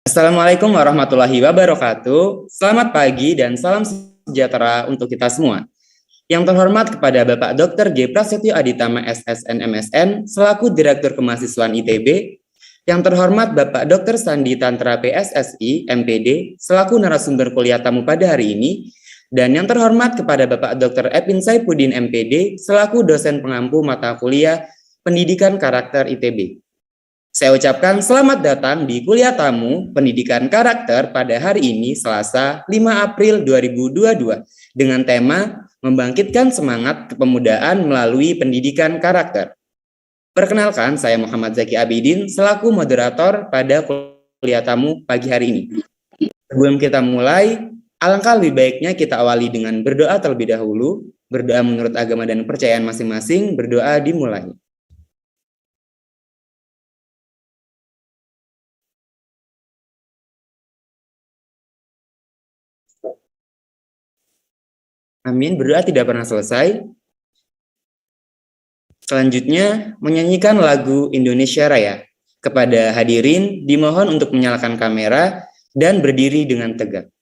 Assalamualaikum warahmatullahi wabarakatuh. Selamat pagi dan salam sejahtera untuk kita semua. Yang terhormat kepada Bapak Dr. G. Prasetyo Aditama SSN MSN selaku Direktur Kemahasiswaan ITB. Yang terhormat Bapak Dr. Sandi Tantra PSSI MPD selaku narasumber kuliah tamu pada hari ini. Dan yang terhormat kepada Bapak Dr. Epin Saifuddin MPD selaku dosen pengampu mata kuliah Pendidikan Karakter ITB. Saya ucapkan selamat datang di kuliah tamu Pendidikan Karakter pada hari ini Selasa 5 April 2022 dengan tema Membangkitkan Semangat Kepemudaan Melalui Pendidikan Karakter. Perkenalkan, saya Muhammad Zaki Abidin selaku moderator pada kuliah tamu pagi hari ini. Sebelum kita mulai, alangkah lebih baiknya kita awali dengan berdoa terlebih dahulu. Berdoa menurut agama dan kepercayaan masing-masing, berdoa dimulai. Amin, berdoa tidak pernah selesai. Selanjutnya, menyanyikan lagu Indonesia Raya. Kepada hadirin, dimohon untuk menyalakan kamera dan berdiri dengan tegak.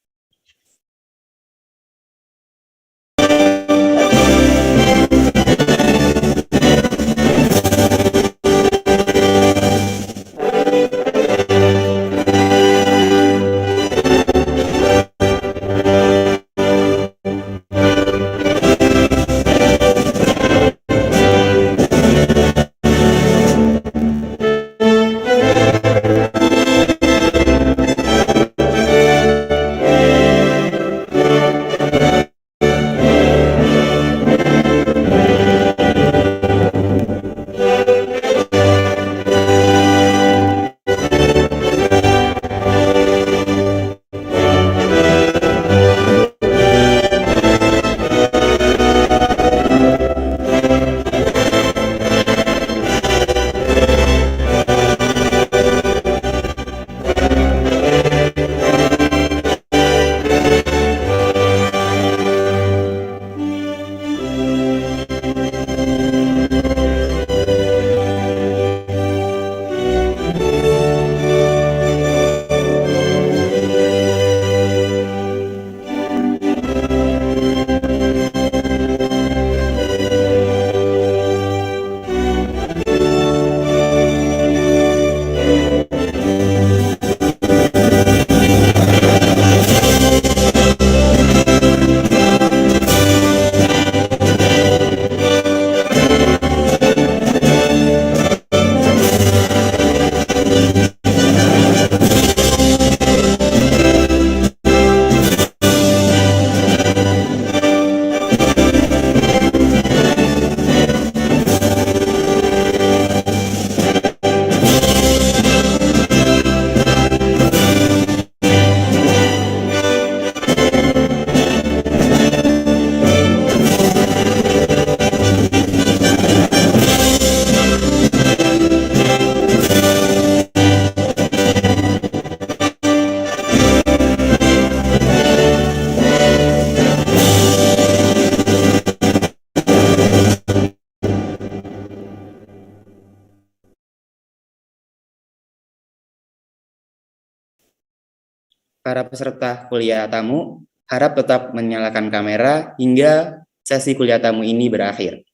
Para peserta kuliah tamu harap tetap menyalakan kamera hingga sesi kuliah tamu ini berakhir.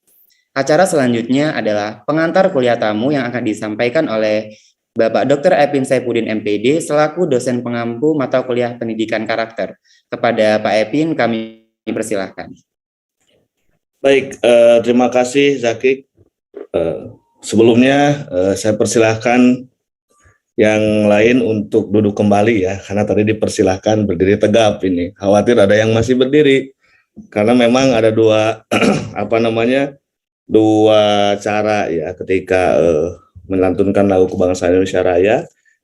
Acara selanjutnya adalah pengantar kuliah tamu yang akan disampaikan oleh Bapak Dr. Epin Saifuddin MPD selaku dosen pengampu mata kuliah Pendidikan Karakter. Kepada Pak Epin kami persilahkan. Baik, terima kasih Zaki. Sebelumnya saya persilahkan yang lain untuk duduk kembali ya, karena tadi dipersilahkan berdiri tegap ini. Khawatir ada yang masih berdiri, karena memang ada dua dua cara ya ketika melantunkan lagu kebangsaan Indonesia Raya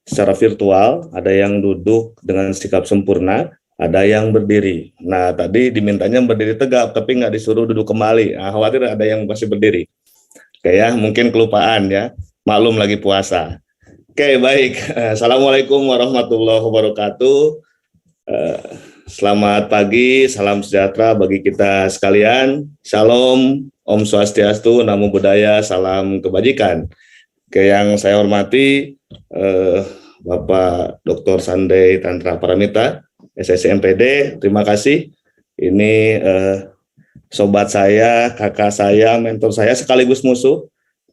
secara virtual. Ada yang duduk dengan sikap sempurna, ada yang berdiri. Nah tadi dimintanya berdiri tegap, tapi nggak disuruh duduk kembali. Nah, khawatir ada yang masih berdiri. Oke ya, mungkin kelupaan ya, maklum lagi puasa. Oke, baik. Assalamualaikum warahmatullahi wabarakatuh. Selamat pagi, salam sejahtera bagi kita sekalian. Shalom, Om Swastiastu, Namo Buddhaya, salam kebajikan. Oke, yang saya hormati Bapak Dr. Sandei Tantra Paramita, SSMPD. Terima kasih. Ini sobat saya, kakak saya, mentor saya, sekaligus musuh.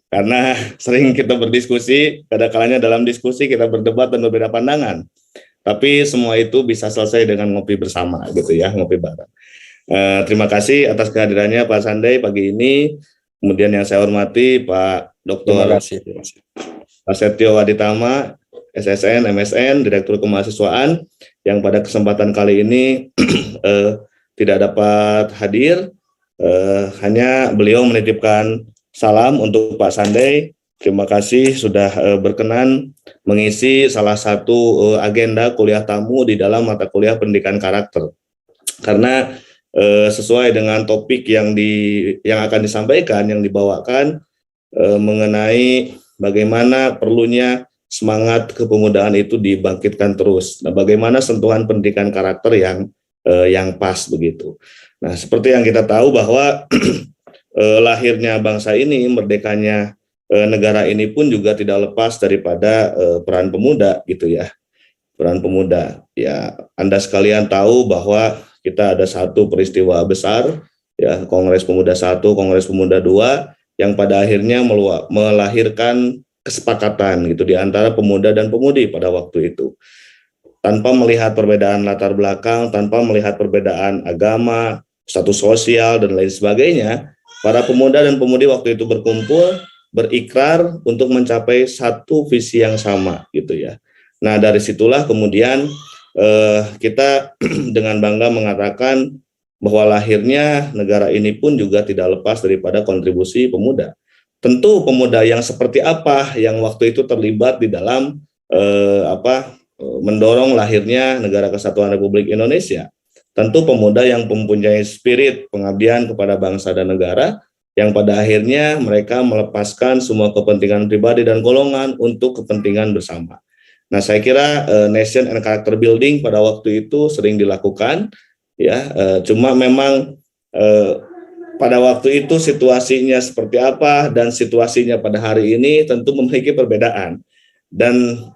Karena sering kita berdiskusi, kadang-kadang dalam diskusi kita berdebat dan berbeda pandangan. Tapi semua itu bisa selesai dengan ngopi bersama, gitu ya, ngopi bareng. Terima kasih atas kehadirannya Pak Sandei pagi ini. Kemudian yang saya hormati Pak Dr. Prasetyo Aditama, SSN, MSN, Direktur Kemahasiswaan, yang pada kesempatan kali ini tidak dapat hadir. Hanya beliau menitipkan salam untuk Pak Sandei. Terima kasih sudah berkenan mengisi salah satu agenda kuliah tamu di dalam mata kuliah pendidikan karakter. Karena sesuai dengan topik yang akan disampaikan, yang dibawakan mengenai bagaimana perlunya semangat kepemudaan itu dibangkitkan terus. Nah, bagaimana sentuhan pendidikan karakter yang pas begitu. Nah, seperti yang kita tahu bahwa lahirnya bangsa ini, merdekanya negara ini pun juga tidak lepas daripada peran pemuda gitu ya. Peran pemuda. Ya, Anda sekalian tahu bahwa kita ada satu peristiwa besar ya, Kongres Pemuda I, Kongres Pemuda II, yang pada akhirnya melahirkan kesepakatan gitu di antara pemuda dan pemudi pada waktu itu. Tanpa melihat perbedaan latar belakang, tanpa melihat perbedaan agama, status sosial dan lain sebagainya, para pemuda dan pemudi waktu itu berkumpul, berikrar untuk mencapai satu visi yang sama gitu ya. Nah, dari situlah kemudian kita dengan bangga mengatakan bahwa lahirnya negara ini pun juga tidak lepas daripada kontribusi pemuda. Tentu pemuda yang seperti apa yang waktu itu terlibat di dalam mendorong lahirnya Negara Kesatuan Republik Indonesia. Tentu pemuda yang mempunyai spirit pengabdian kepada bangsa dan negara, yang pada akhirnya mereka melepaskan semua kepentingan pribadi dan golongan untuk kepentingan bersama. Nah, saya kira nation and character building pada waktu itu sering dilakukan, ya. Cuma memang pada waktu itu situasinya seperti apa dan situasinya pada hari ini tentu memiliki perbedaan. Dan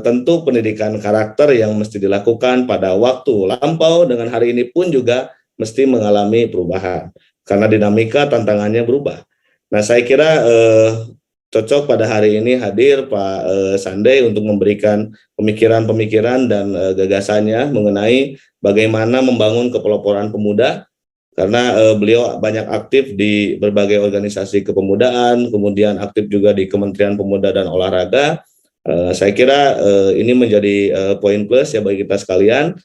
tentu pendidikan karakter yang mesti dilakukan pada waktu lampau dengan hari ini pun juga mesti mengalami perubahan. Karena dinamika tantangannya berubah. Nah, saya kira cocok pada hari ini hadir Pak Sandei untuk memberikan pemikiran-pemikiran dan gagasannya mengenai bagaimana membangun kepeloporan pemuda, karena beliau banyak aktif di berbagai organisasi kepemudaan, kemudian aktif juga di Kementerian Pemuda dan Olahraga. Saya kira ini menjadi poin plus ya bagi kita sekalian.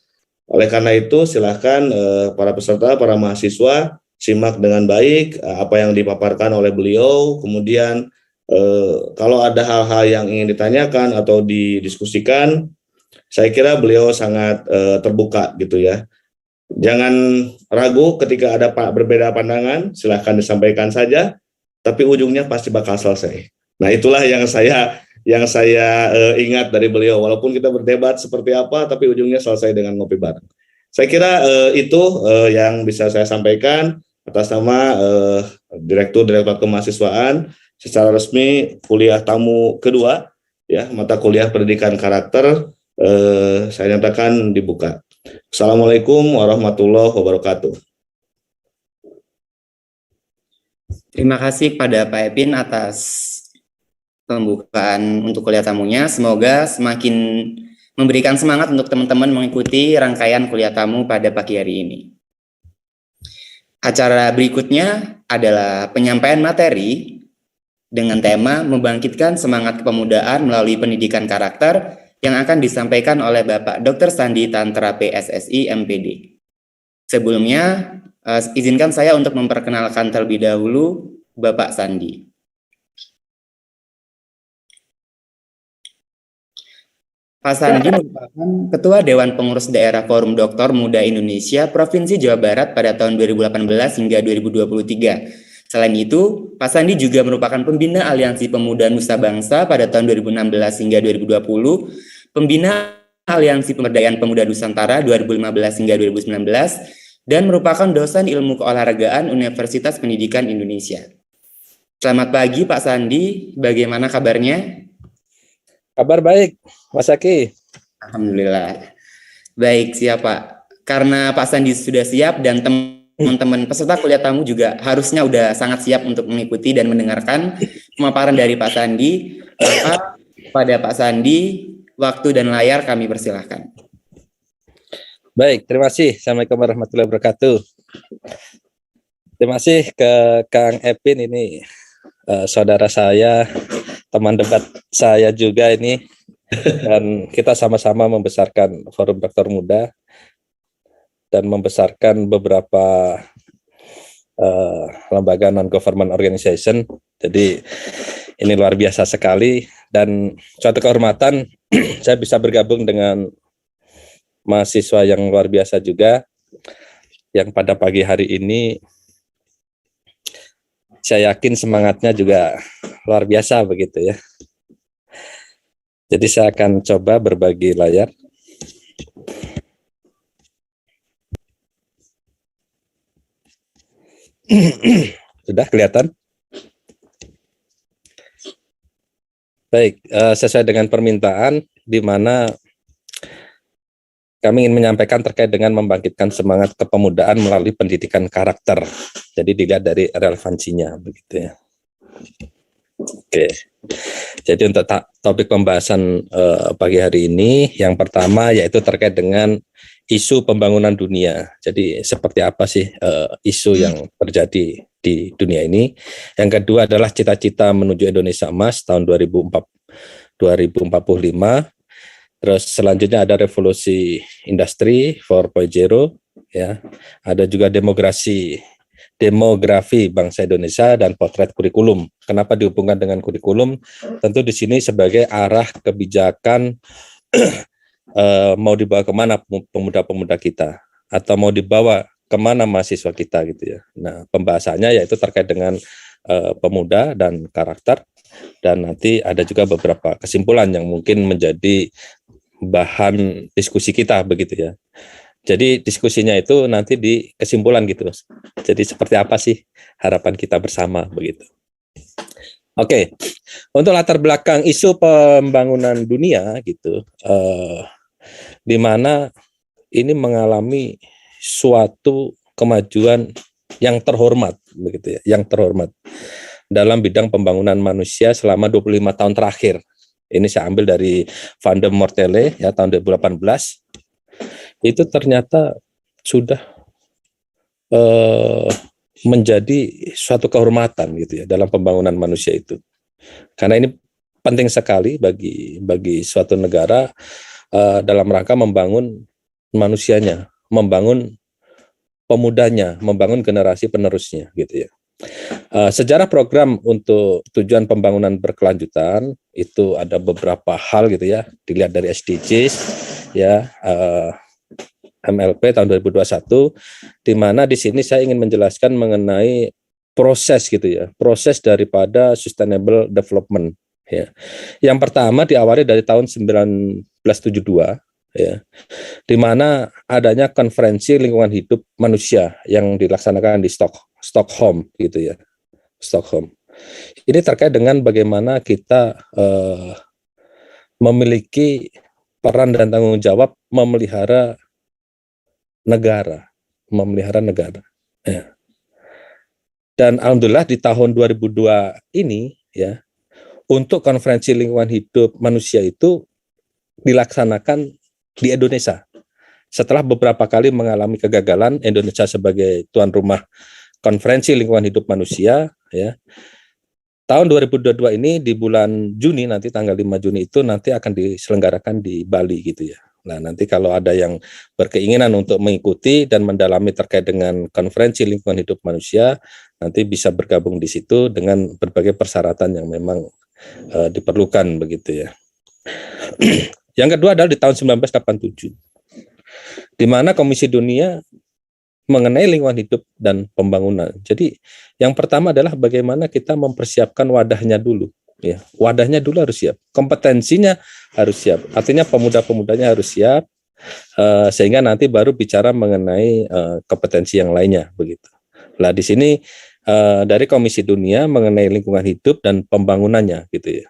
Oleh karena itu, silakan para peserta, para mahasiswa simak dengan baik apa yang dipaparkan oleh beliau. Kemudian kalau ada hal-hal yang ingin ditanyakan atau didiskusikan, saya kira beliau sangat terbuka gitu ya. Jangan ragu ketika ada berbeda pandangan, silahkan disampaikan saja, tapi ujungnya pasti bakal selesai. Nah, itulah yang saya ingat dari beliau. Walaupun kita berdebat seperti apa, tapi ujungnya selesai dengan ngopi bareng. Saya kira itu yang bisa saya sampaikan atas nama Direktur Kemahasiswaan secara resmi kuliah tamu kedua ya, mata kuliah pendidikan karakter saya nyatakan dibuka. Assalamualaikum warahmatullahi wabarakatuh. Terima kasih kepada Pak Epin atas pembukaan untuk kuliah tamunya. Semoga semakin memberikan semangat untuk teman-teman mengikuti rangkaian kuliah tamu pada pagi hari ini. Acara berikutnya adalah penyampaian materi dengan tema membangkitkan semangat kepemudaan melalui pendidikan karakter yang akan disampaikan oleh Bapak Dr. Sandi Tantra PSSI MPD. Sebelumnya, izinkan saya untuk memperkenalkan terlebih dahulu Bapak Sandi. Pak Sandi merupakan Ketua Dewan Pengurus Daerah Forum Doktor Muda Indonesia Provinsi Jawa Barat pada tahun 2018 hingga 2023. Selain itu, Pak Sandi juga merupakan pembina Aliansi Pemuda Nusa Bangsa pada tahun 2016 hingga 2020, pembina Aliansi Pemberdayaan Pemuda Nusantara 2015 hingga 2019, dan merupakan dosen ilmu keolahragaan Universitas Pendidikan Indonesia. Selamat pagi Pak Sandi, bagaimana kabarnya? Kabar baik, Mas Aki. Alhamdulillah. Baik, siap Pak. Karena Pak Sandi sudah siap dan teman-teman peserta kuliah tamu juga harusnya udah sangat siap untuk mengikuti dan mendengarkan pemaparan dari Pak Sandi, maka pada Pak Sandi, waktu dan layar kami persilahkan. Baik, terima kasih. Assalamualaikum warahmatullahi wabarakatuh. Terima kasih ke Kang Epin ini, saudara saya, teman debat saya juga ini, dan kita sama-sama membesarkan Forum Dokter Muda dan membesarkan beberapa lembaga non-government organization. Jadi ini luar biasa sekali dan suatu kehormatan saya bisa bergabung dengan mahasiswa yang luar biasa juga yang pada pagi hari ini saya yakin semangatnya juga luar biasa begitu ya. Jadi saya akan coba berbagi layar. Sudah kelihatan? Baik, sesuai dengan permintaan di mana kami ingin menyampaikan terkait dengan membangkitkan semangat kepemudaan melalui pendidikan karakter. Jadi dilihat dari relevansinya begitu ya. Oke. Jadi untuk topik pembahasan pagi hari ini yang pertama yaitu terkait dengan isu pembangunan dunia. Jadi seperti apa sih isu yang terjadi di dunia ini. Yang kedua adalah cita-cita menuju Indonesia Emas tahun 2045. Terus selanjutnya ada revolusi industri 4.0 ya. Ada juga demografi bangsa Indonesia dan potret kurikulum. Kenapa dihubungkan dengan kurikulum? Tentu di sini sebagai arah kebijakan mau dibawa kemana pemuda-pemuda kita atau mau dibawa kemana mahasiswa kita gitu ya. Nah pembahasannya yaitu terkait dengan pemuda dan karakter dan nanti ada juga beberapa kesimpulan yang mungkin menjadi bahan diskusi kita begitu ya. Jadi diskusinya itu nanti di kesimpulan gitu. Jadi seperti apa sih harapan kita bersama begitu. Oke, untuk latar belakang isu pembangunan dunia gitu, di mana ini mengalami suatu kemajuan yang terhormat begitu ya, yang terhormat dalam bidang pembangunan manusia selama 25 tahun terakhir. Ini saya ambil dari Van der Mortele ya tahun 2018. Itu ternyata sudah menjadi suatu kehormatan gitu ya dalam pembangunan manusia itu. Karena ini penting sekali bagi suatu negara dalam rangka membangun manusianya, membangun pemudanya, membangun generasi penerusnya gitu ya. Sejarah program untuk tujuan pembangunan berkelanjutan itu ada beberapa hal gitu ya, dilihat dari SDGs ya, MLP tahun 2021, di mana di sini saya ingin menjelaskan mengenai proses gitu ya, proses daripada sustainable development ya. Yang pertama diawali dari tahun 1972 ya, di mana adanya konferensi lingkungan hidup manusia yang dilaksanakan di Stockholm gitu ya, Stockholm. Ini terkait dengan bagaimana kita memiliki peran dan tanggung jawab memelihara negara ya. Dan alhamdulillah di tahun 2002 ini ya, untuk konferensi lingkungan hidup manusia itu dilaksanakan di Indonesia. Setelah beberapa kali mengalami kegagalan, Indonesia sebagai tuan rumah konferensi lingkungan hidup manusia ya. Tahun 2022 ini di bulan Juni, nanti tanggal 5 Juni itu nanti akan diselenggarakan di Bali gitu ya. Nah, nanti kalau ada yang berkeinginan untuk mengikuti dan mendalami terkait dengan konferensi lingkungan hidup manusia, nanti bisa bergabung di situ dengan berbagai persyaratan yang memang diperlukan begitu ya. Yang kedua adalah di tahun 1987, di mana Komisi Dunia mengenai lingkungan hidup dan pembangunan. Jadi yang pertama adalah bagaimana kita mempersiapkan wadahnya dulu. Ya, wadahnya dulu harus siap, kompetensinya harus siap. Artinya pemuda-pemudanya harus siap, sehingga nanti baru bicara mengenai kompetensi yang lainnya begitu. Nah di sini dari Komisi Dunia mengenai lingkungan hidup dan pembangunannya gitu ya.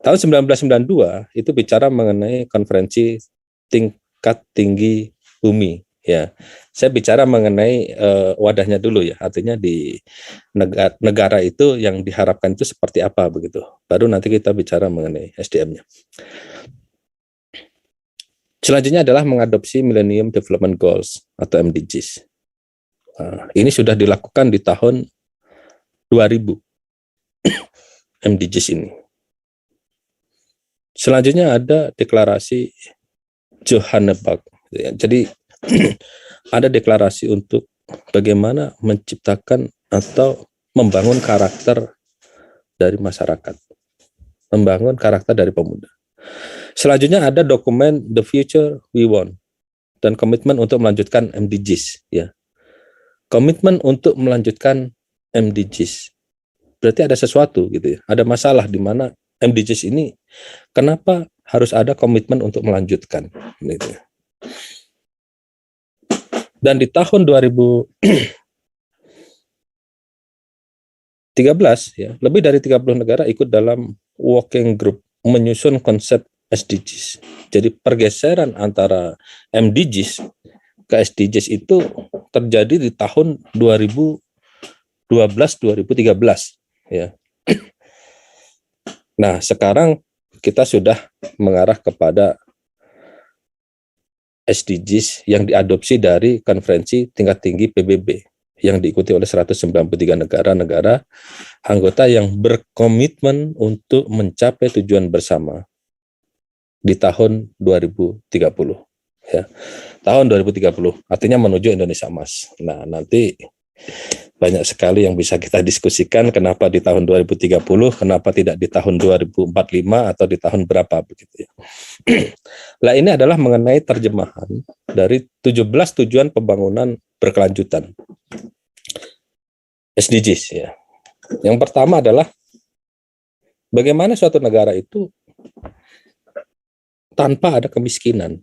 Tahun 1992 itu bicara mengenai konferensi tingkat tinggi bumi. Ya, saya bicara mengenai wadahnya dulu ya, artinya di negara itu yang diharapkan itu seperti apa begitu. Baru nanti kita bicara mengenai SDM-nya. Selanjutnya adalah mengadopsi Millennium Development Goals atau MDGs. Ini sudah dilakukan di tahun 2000 MDGs ini. Selanjutnya ada deklarasi Johannesburg. Jadi ada deklarasi untuk bagaimana menciptakan atau membangun karakter dari masyarakat, membangun karakter dari pemuda. Selanjutnya ada dokumen The Future We Want dan komitmen untuk melanjutkan MDGs. Ya, komitmen untuk melanjutkan MDGs. Berarti ada sesuatu gitu ya, ada masalah di mana MDGs ini kenapa harus ada komitmen untuk melanjutkan gitu. Dan di tahun 2013 ya, lebih dari 30 negara ikut dalam working group menyusun konsep SDGs. Jadi pergeseran antara MDGs ke SDGs itu terjadi di tahun 2012-2013 ya. Nah, sekarang kita sudah mengarah kepada SDGs yang diadopsi dari konferensi tingkat tinggi PBB yang diikuti oleh 193 negara-negara anggota yang berkomitmen untuk mencapai tujuan bersama di tahun 2030 ya. Tahun 2030 artinya menuju Indonesia Emas. Nah, nanti banyak sekali yang bisa kita diskusikan kenapa di tahun 2030, kenapa tidak di tahun 2045 atau di tahun berapa begitu ya. Nah, ini adalah mengenai terjemahan dari 17 tujuan pembangunan berkelanjutan. SDGs ya. Yang pertama adalah bagaimana suatu negara itu tanpa ada kemiskinan.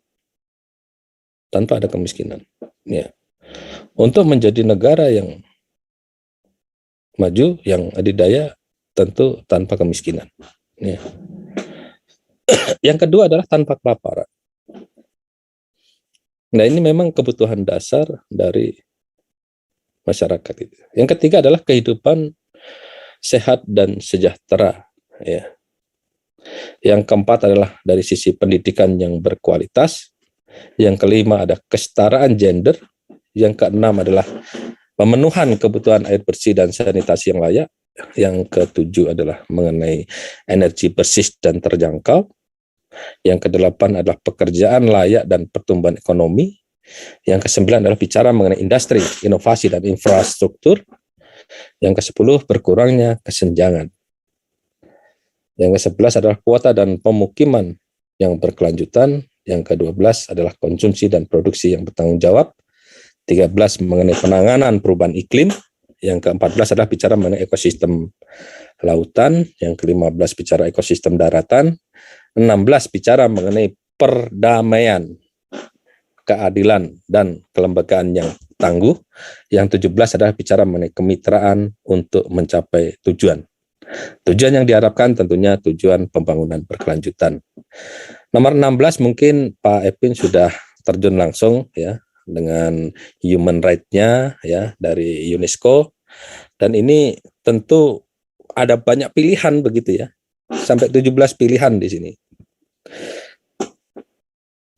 Tanpa ada kemiskinan. Ya. Untuk menjadi negara yang maju, yang adidaya, tentu tanpa kemiskinan. Ya. Yang kedua adalah tanpa kelaparan. Nah, ini memang kebutuhan dasar dari masyarakat itu. Yang ketiga adalah kehidupan sehat dan sejahtera. Ya. Yang keempat adalah dari sisi pendidikan yang berkualitas. Yang kelima ada kesetaraan gender. Yang keenam adalah pemenuhan kebutuhan air bersih dan sanitasi yang layak. Yang ketujuh adalah mengenai energi bersih dan terjangkau. Yang kedelapan adalah pekerjaan layak dan pertumbuhan ekonomi. Yang kesembilan adalah bicara mengenai industri, inovasi, dan infrastruktur. Yang kesepuluh berkurangnya kesenjangan. Yang ke-11 adalah kuota dan pemukiman yang berkelanjutan. Yang ke-12 adalah konsumsi dan produksi yang bertanggung jawab. 13 mengenai penanganan perubahan iklim. Yang ke-14 adalah bicara mengenai ekosistem lautan. Yang ke-15 bicara ekosistem daratan. 16 bicara mengenai perdamaian, keadilan, dan kelembagaan yang tangguh. Yang 17 adalah bicara mengenai kemitraan untuk mencapai tujuan. Tujuan yang diharapkan tentunya tujuan pembangunan berkelanjutan. Nomor 16 mungkin Pak Epin sudah terjun langsung ya dengan human right-nya ya dari UNESCO, dan ini tentu ada banyak pilihan begitu ya, sampai 17 pilihan di sini.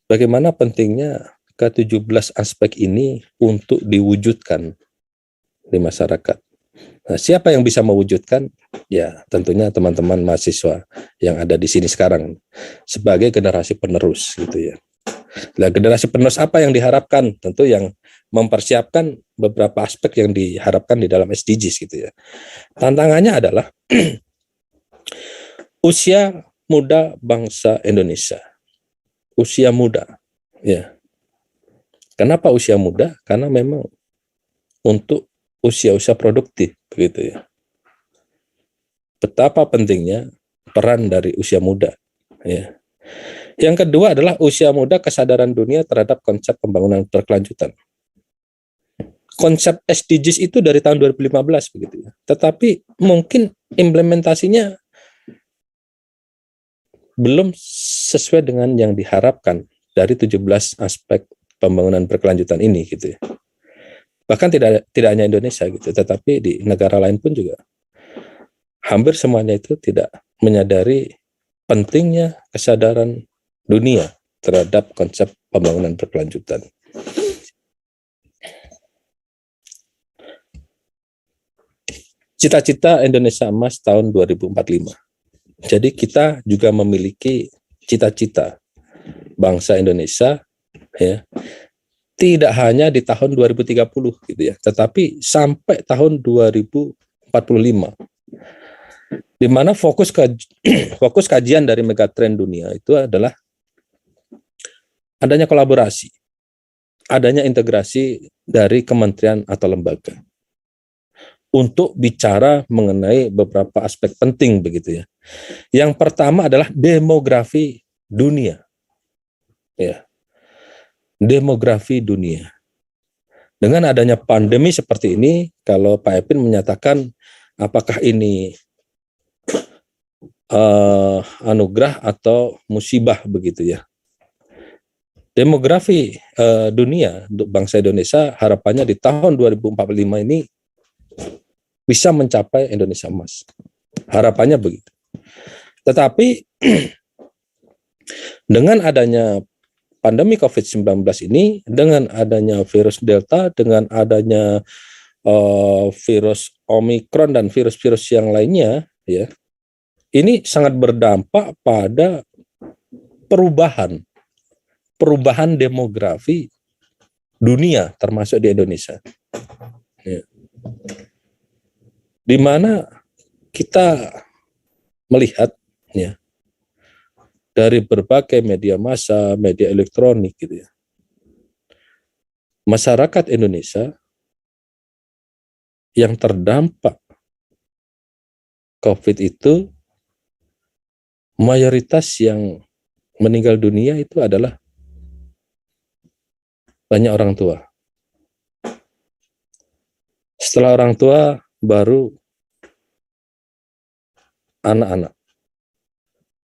Bagaimana pentingnya ke-17 aspek ini untuk diwujudkan di masyarakat. Nah, siapa yang bisa mewujudkan? Ya, tentunya teman-teman mahasiswa yang ada di sini sekarang sebagai generasi penerus gitu ya. Nah, generasi penerus apa yang diharapkan? Tentu yang mempersiapkan beberapa aspek yang diharapkan di dalam SDGs gitu ya. Tantangannya adalah usia muda bangsa Indonesia. Usia muda. Ya. Kenapa usia muda? Karena memang untuk usia-usia produktif begitu ya. Betapa pentingnya peran dari usia muda ya. Yang kedua adalah usia muda kesadaran dunia terhadap konsep pembangunan berkelanjutan. Konsep SDGs itu dari tahun 2015 begitu ya. Tetapi mungkin implementasinya belum sesuai dengan yang diharapkan dari 17 aspek pembangunan berkelanjutan ini gitu ya. Bahkan tidak hanya Indonesia gitu, tetapi di negara lain pun juga hampir semuanya itu tidak menyadari pentingnya kesadaran dunia terhadap konsep pembangunan berkelanjutan. Cita-cita Indonesia Emas tahun 2045. Jadi kita juga memiliki cita-cita bangsa Indonesia ya. Tidak hanya di tahun 2030 gitu ya, tetapi sampai tahun 2045. Di mana fokus kajian dari megatrend dunia itu adalah adanya kolaborasi, adanya integrasi dari kementerian atau lembaga untuk bicara mengenai beberapa aspek penting begitu ya. Yang pertama adalah demografi dunia. Ya. Demografi dunia. Dengan adanya pandemi seperti ini, kalau Pak Epin menyatakan apakah ini anugerah atau musibah begitu ya. Demografi dunia untuk bangsa Indonesia harapannya di tahun 2045 ini bisa mencapai Indonesia Emas. Harapannya begitu. Tetapi dengan adanya pandemi COVID-19 ini, dengan adanya virus Delta, dengan adanya virus Omikron dan virus-virus yang lainnya, ya, ini sangat berdampak pada perubahan demografi dunia, termasuk di Indonesia. Ya. Di mana kita melihat, ya, dari berbagai media massa, media elektronik gitu ya. Masyarakat Indonesia yang terdampak COVID itu mayoritas yang meninggal dunia itu adalah banyak orang tua. Setelah orang tua baru anak-anak.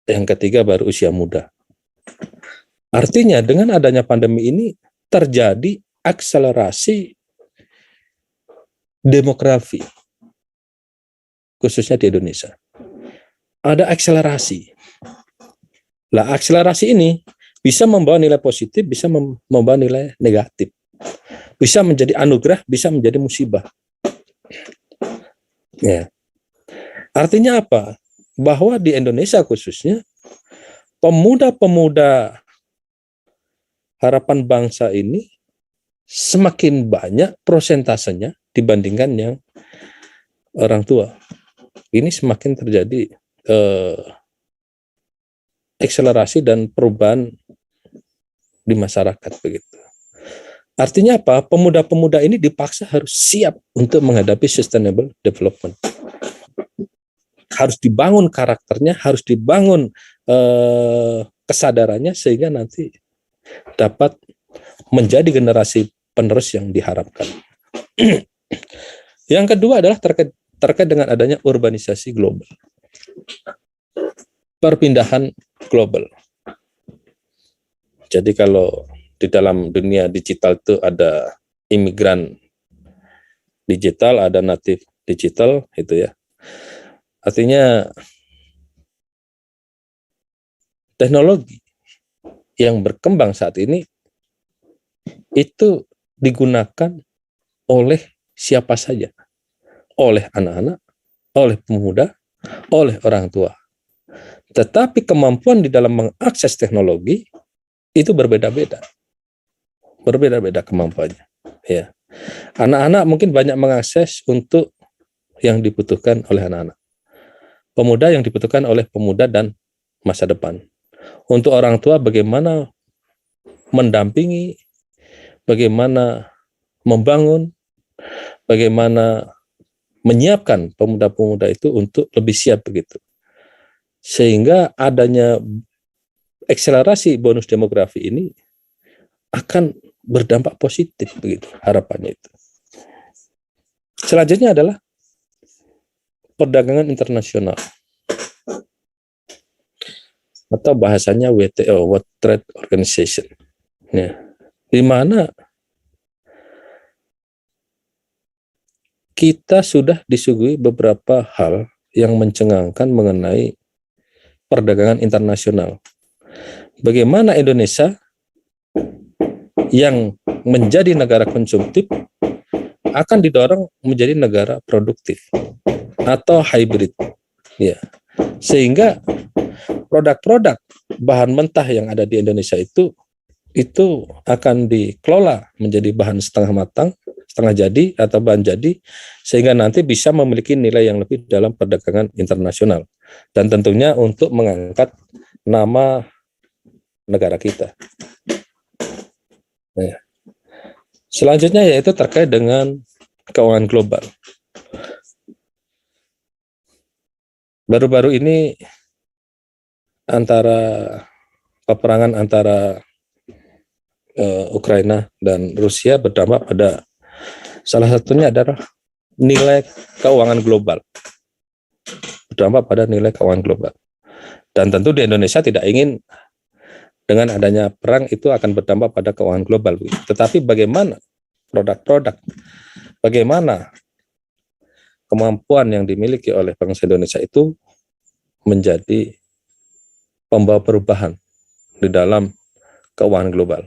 Yang ketiga baru usia muda. Artinya dengan adanya pandemi ini terjadi akselerasi demografi, khususnya di Indonesia. Ada akselerasi. Lah akselerasi ini bisa membawa nilai positif, bisa membawa nilai negatif. Bisa menjadi anugerah, bisa menjadi musibah. Ya. Artinya apa? Bahwa di Indonesia khususnya pemuda-pemuda harapan bangsa ini semakin banyak prosentasenya dibandingkan yang orang tua. Ini semakin terjadi akselerasi dan perubahan di masyarakat begitu. Artinya apa? Pemuda-pemuda ini dipaksa harus siap untuk menghadapi sustainable development. Harus dibangun karakternya, harus dibangun kesadarannya sehingga nanti dapat menjadi generasi penerus yang diharapkan. Yang kedua adalah terkait dengan adanya urbanisasi global. Perpindahan global. Jadi kalau di dalam dunia digital itu ada imigran digital, ada native digital, itu ya. Artinya teknologi yang berkembang saat ini itu digunakan oleh siapa saja, oleh anak-anak, oleh pemuda, oleh orang tua. Tetapi kemampuan di dalam mengakses teknologi itu berbeda-beda kemampuannya. Ya, anak-anak mungkin banyak mengakses untuk yang dibutuhkan oleh anak-anak. Pemuda yang dibutuhkan oleh pemuda dan masa depan. Untuk orang tua bagaimana mendampingi, bagaimana membangun, bagaimana menyiapkan pemuda-pemuda itu untuk lebih siap begitu. Sehingga adanya akselerasi bonus demografi ini akan berdampak positif begitu harapannya itu. Selanjutnya adalah perdagangan internasional. atau bahasanya WTO, World Trade Organization. Ya, di mana kita sudah disuguhi beberapa hal yang mencengangkan mengenai perdagangan internasional. Bagaimana Indonesia yang menjadi negara konsumtif akan didorong menjadi negara produktif atau hybrid, ya, sehingga produk-produk bahan mentah yang ada di Indonesia itu akan dikelola menjadi bahan setengah matang, setengah jadi atau bahan jadi, sehingga nanti bisa memiliki nilai yang lebih dalam perdagangan internasional, dan tentunya untuk mengangkat nama negara kita. Nah, selanjutnya yaitu terkait dengan keuangan global. Baru-baru ini peperangan antara Ukraina dan Rusia berdampak pada salah satunya adalah nilai keuangan global. Berdampak pada nilai keuangan global. Dan tentu di Indonesia tidak ingin dengan adanya perang itu akan berdampak pada keuangan global. Tetapi bagaimana produk-produk, bagaimana kemampuan yang dimiliki oleh bangsa Indonesia itu menjadi pembawa perubahan di dalam keuangan global.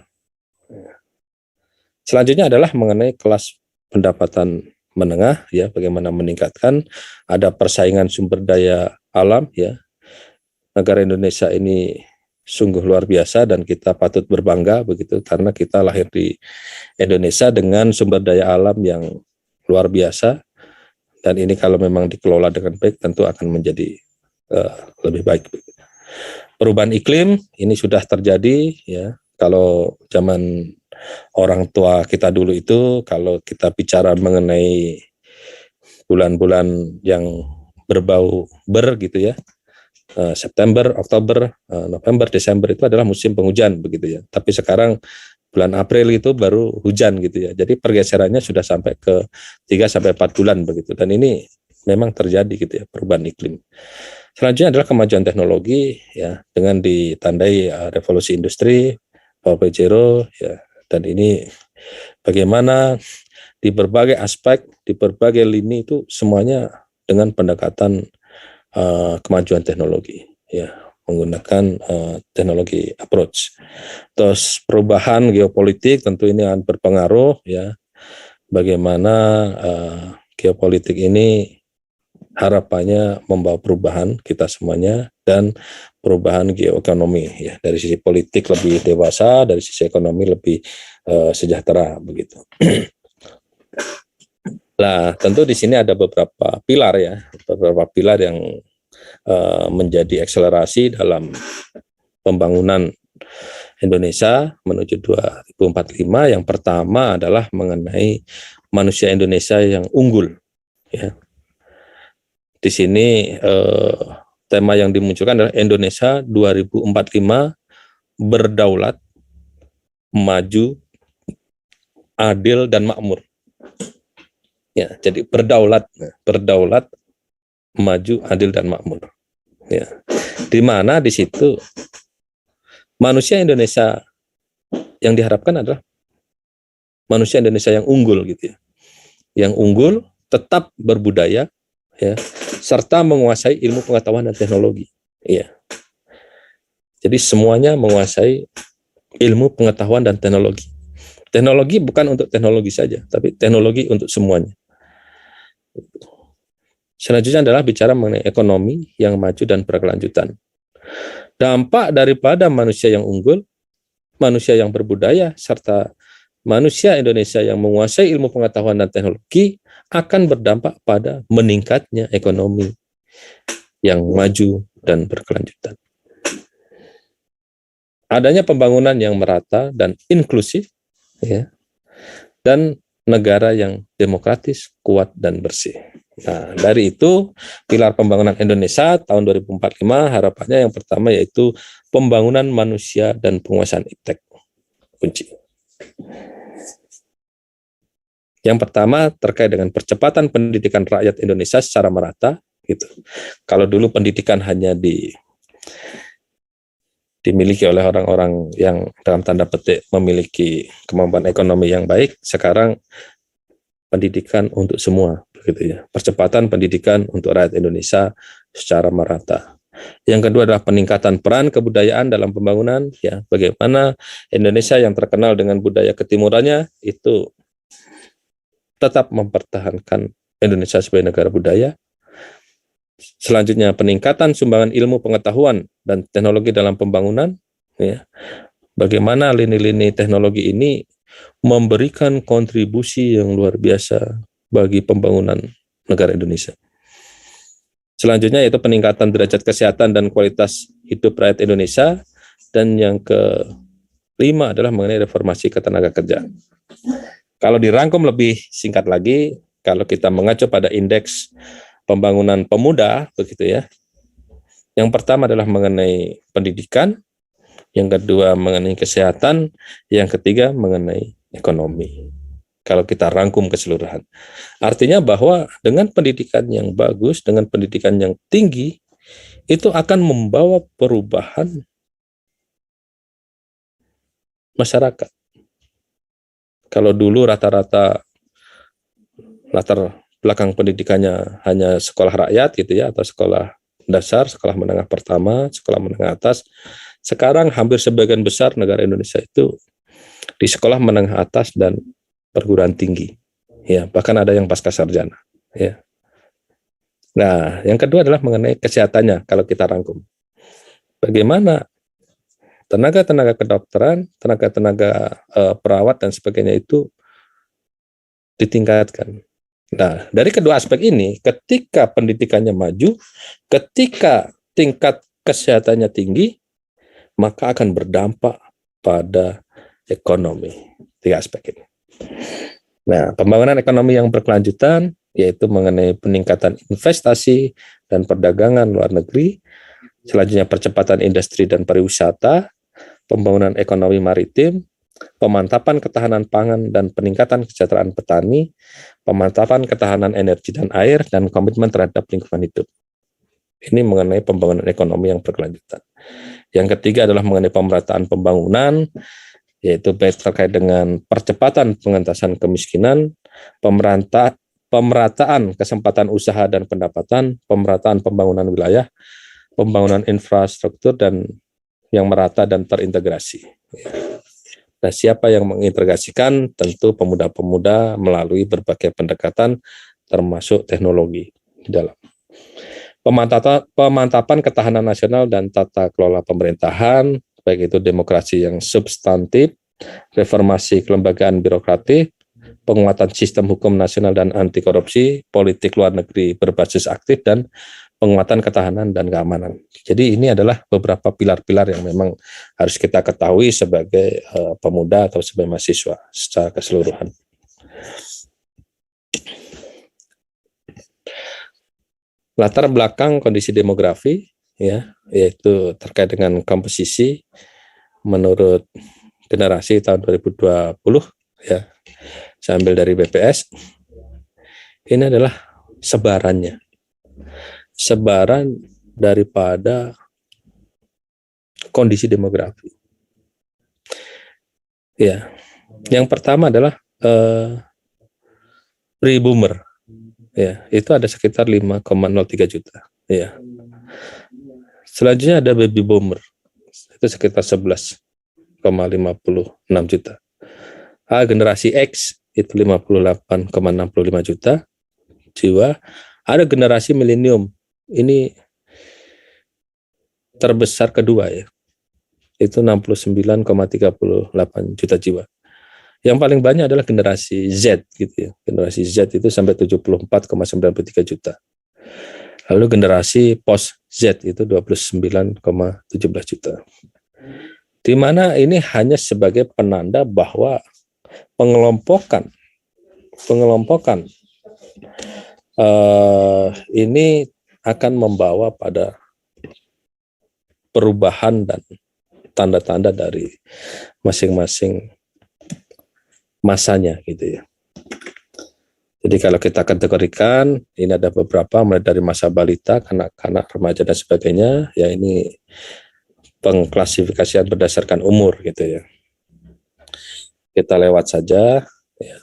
Selanjutnya adalah mengenai kelas pendapatan menengah, ya, bagaimana meningkatkan, ada persaingan sumber daya alam, ya. Negara Indonesia ini sungguh luar biasa dan kita patut berbangga begitu, karena kita lahir di Indonesia dengan sumber daya alam yang luar biasa, dan ini kalau memang dikelola dengan baik tentu akan menjadi lebih baik. Perubahan iklim ini sudah terjadi, ya. Kalau zaman orang tua kita dulu itu, kalau kita bicara mengenai bulan-bulan yang berbau gitu, ya, September, Oktober, November, Desember itu adalah musim penghujan begitu, ya. Tapi sekarang bulan April itu baru hujan gitu, ya. Jadi pergeserannya sudah sampai ke 3-4 bulan begitu. Dan ini memang terjadi gitu, ya, perubahan iklim. Selanjutnya adalah kemajuan teknologi, ya, dengan ditandai revolusi industri 4.0, ya. Dan ini bagaimana di berbagai aspek, di berbagai lini itu semuanya dengan pendekatan kemajuan teknologi, ya, menggunakan teknologi approach. Terus perubahan geopolitik tentu ini akan berpengaruh, ya, bagaimana geopolitik ini harapannya membawa perubahan kita semuanya, dan perubahan geoekonomi, ya, dari sisi politik lebih dewasa, dari sisi ekonomi lebih sejahtera begitu. Nah, tentu di sini ada beberapa pilar, ya, beberapa pilar yang menjadi akselerasi dalam pembangunan Indonesia menuju 2045. Yang pertama adalah mengenai manusia Indonesia yang unggul, ya. Di sini tema yang dimunculkan adalah Indonesia 2045 berdaulat, maju, adil dan makmur. Ya, jadi berdaulat, maju, adil dan makmur. Ya, di mana di situ manusia Indonesia yang diharapkan adalah manusia Indonesia yang unggul gitu, ya. Yang unggul, tetap berbudaya, ya, serta menguasai ilmu pengetahuan dan teknologi. Ya. Jadi semuanya menguasai ilmu pengetahuan dan teknologi. Teknologi bukan untuk teknologi saja, tapi teknologi untuk semuanya. Selanjutnya adalah bicara mengenai ekonomi yang maju dan berkelanjutan. Dampak daripada manusia yang unggul, manusia yang berbudaya, serta manusia Indonesia yang menguasai ilmu pengetahuan dan teknologi akan berdampak pada meningkatnya ekonomi yang maju dan berkelanjutan. Adanya pembangunan yang merata dan inklusif, ya, dan negara yang demokratis, kuat, dan bersih. Nah, dari itu, pilar pembangunan Indonesia tahun 2045 harapannya yang pertama yaitu pembangunan manusia dan penguasaan iptek. Kunci. Yang pertama terkait dengan percepatan pendidikan rakyat Indonesia secara merata, gitu. Kalau dulu pendidikan hanya dimiliki oleh orang-orang yang dalam tanda petik memiliki kemampuan ekonomi yang baik. Sekarang pendidikan untuk semua, begitu ya. Percepatan pendidikan untuk rakyat Indonesia secara merata. Yang kedua adalah peningkatan peran kebudayaan dalam pembangunan, ya. Bagaimana Indonesia yang terkenal dengan budaya ketimurannya itu tetap mempertahankan Indonesia sebagai negara budaya. Selanjutnya peningkatan sumbangan ilmu pengetahuan dan teknologi dalam pembangunan, ya. Bagaimana lini-lini teknologi ini memberikan kontribusi yang luar biasa bagi pembangunan negara Indonesia. Selanjutnya yaitu peningkatan derajat kesehatan dan kualitas hidup rakyat Indonesia. Dan yang kelima adalah mengenai reformasi ketenaga kerjaan. Kalau dirangkum lebih singkat lagi, kalau kita mengacu pada indeks pembangunan pemuda, begitu ya. Yang pertama adalah mengenai pendidikan, yang kedua mengenai kesehatan, yang ketiga mengenai ekonomi. Kalau kita rangkum keseluruhan. Artinya bahwa dengan pendidikan yang bagus, dengan pendidikan yang tinggi, itu akan membawa perubahan masyarakat. Kalau dulu rata-rata latar belakang pendidikannya hanya sekolah rakyat gitu ya, atau sekolah dasar, sekolah menengah pertama, sekolah menengah atas, sekarang hampir sebagian besar negara Indonesia itu di sekolah menengah atas dan perguruan tinggi, ya, bahkan ada yang pasca sarjana, ya. Nah, yang kedua adalah mengenai kesehatannya. Kalau kita rangkum, bagaimana tenaga-tenaga kedokteran, tenaga-tenaga perawat dan sebagainya itu ditingkatkan. Nah, dari kedua aspek ini, ketika pendidikannya maju, ketika tingkat kesehatannya tinggi, maka akan berdampak pada ekonomi. Tiga aspek ini. Nah, pembangunan ekonomi yang berkelanjutan yaitu mengenai peningkatan investasi dan perdagangan luar negeri, selanjutnya percepatan industri dan pariwisata, pembangunan ekonomi maritim, pemantapan ketahanan pangan dan peningkatan kesejahteraan petani, pemantapan ketahanan energi dan air, dan komitmen terhadap lingkungan hidup. Ini mengenai pembangunan ekonomi yang berkelanjutan. Yang ketiga adalah mengenai pemerataan pembangunan, yaitu terkait dengan percepatan pengentasan kemiskinan, pemerataan kesempatan usaha dan pendapatan, pemerataan pembangunan wilayah, pembangunan infrastruktur dan yang merata dan terintegrasi. Nah, siapa yang mengintegrasikan? Tentu pemuda-pemuda melalui berbagai pendekatan termasuk teknologi di dalam. Pemantapan ketahanan nasional dan tata kelola pemerintahan, baik itu demokrasi yang substantif, reformasi kelembagaan birokratif, penguatan sistem hukum nasional dan anti korupsi, politik luar negeri berbasis aktif, dan penguatan ketahanan dan keamanan. Jadi ini adalah beberapa pilar-pilar yang memang harus kita ketahui sebagai pemuda atau sebagai mahasiswa secara keseluruhan. Latar belakang kondisi demografi, ya, yaitu terkait dengan komposisi menurut generasi tahun 2020, ya, saya ambil dari BPS. Ini adalah sebaran daripada kondisi demografi. Ya, yang pertama adalah pre-boomer. Ya, itu ada sekitar 5,03 juta. Ya. Selanjutnya ada baby boomer. Itu sekitar 11,56 juta. Generasi X itu 58,65 juta jiwa. Ada generasi milenium. Ini terbesar kedua ya. Itu 69,38 juta jiwa. Yang paling banyak adalah generasi Z gitu ya. Generasi Z itu sampai 74,93 juta. Lalu generasi post Z itu 29,17 juta. Di mana ini hanya sebagai penanda bahwa pengelompokan ini akan membawa pada perubahan dan tanda-tanda dari masing-masing masanya gitu ya. Jadi kalau kita kategorikan, ini ada beberapa mulai dari masa balita, kanak-kanak, remaja dan sebagainya. Ya ini pengklasifikasian berdasarkan umur gitu ya. Kita lewat saja ya.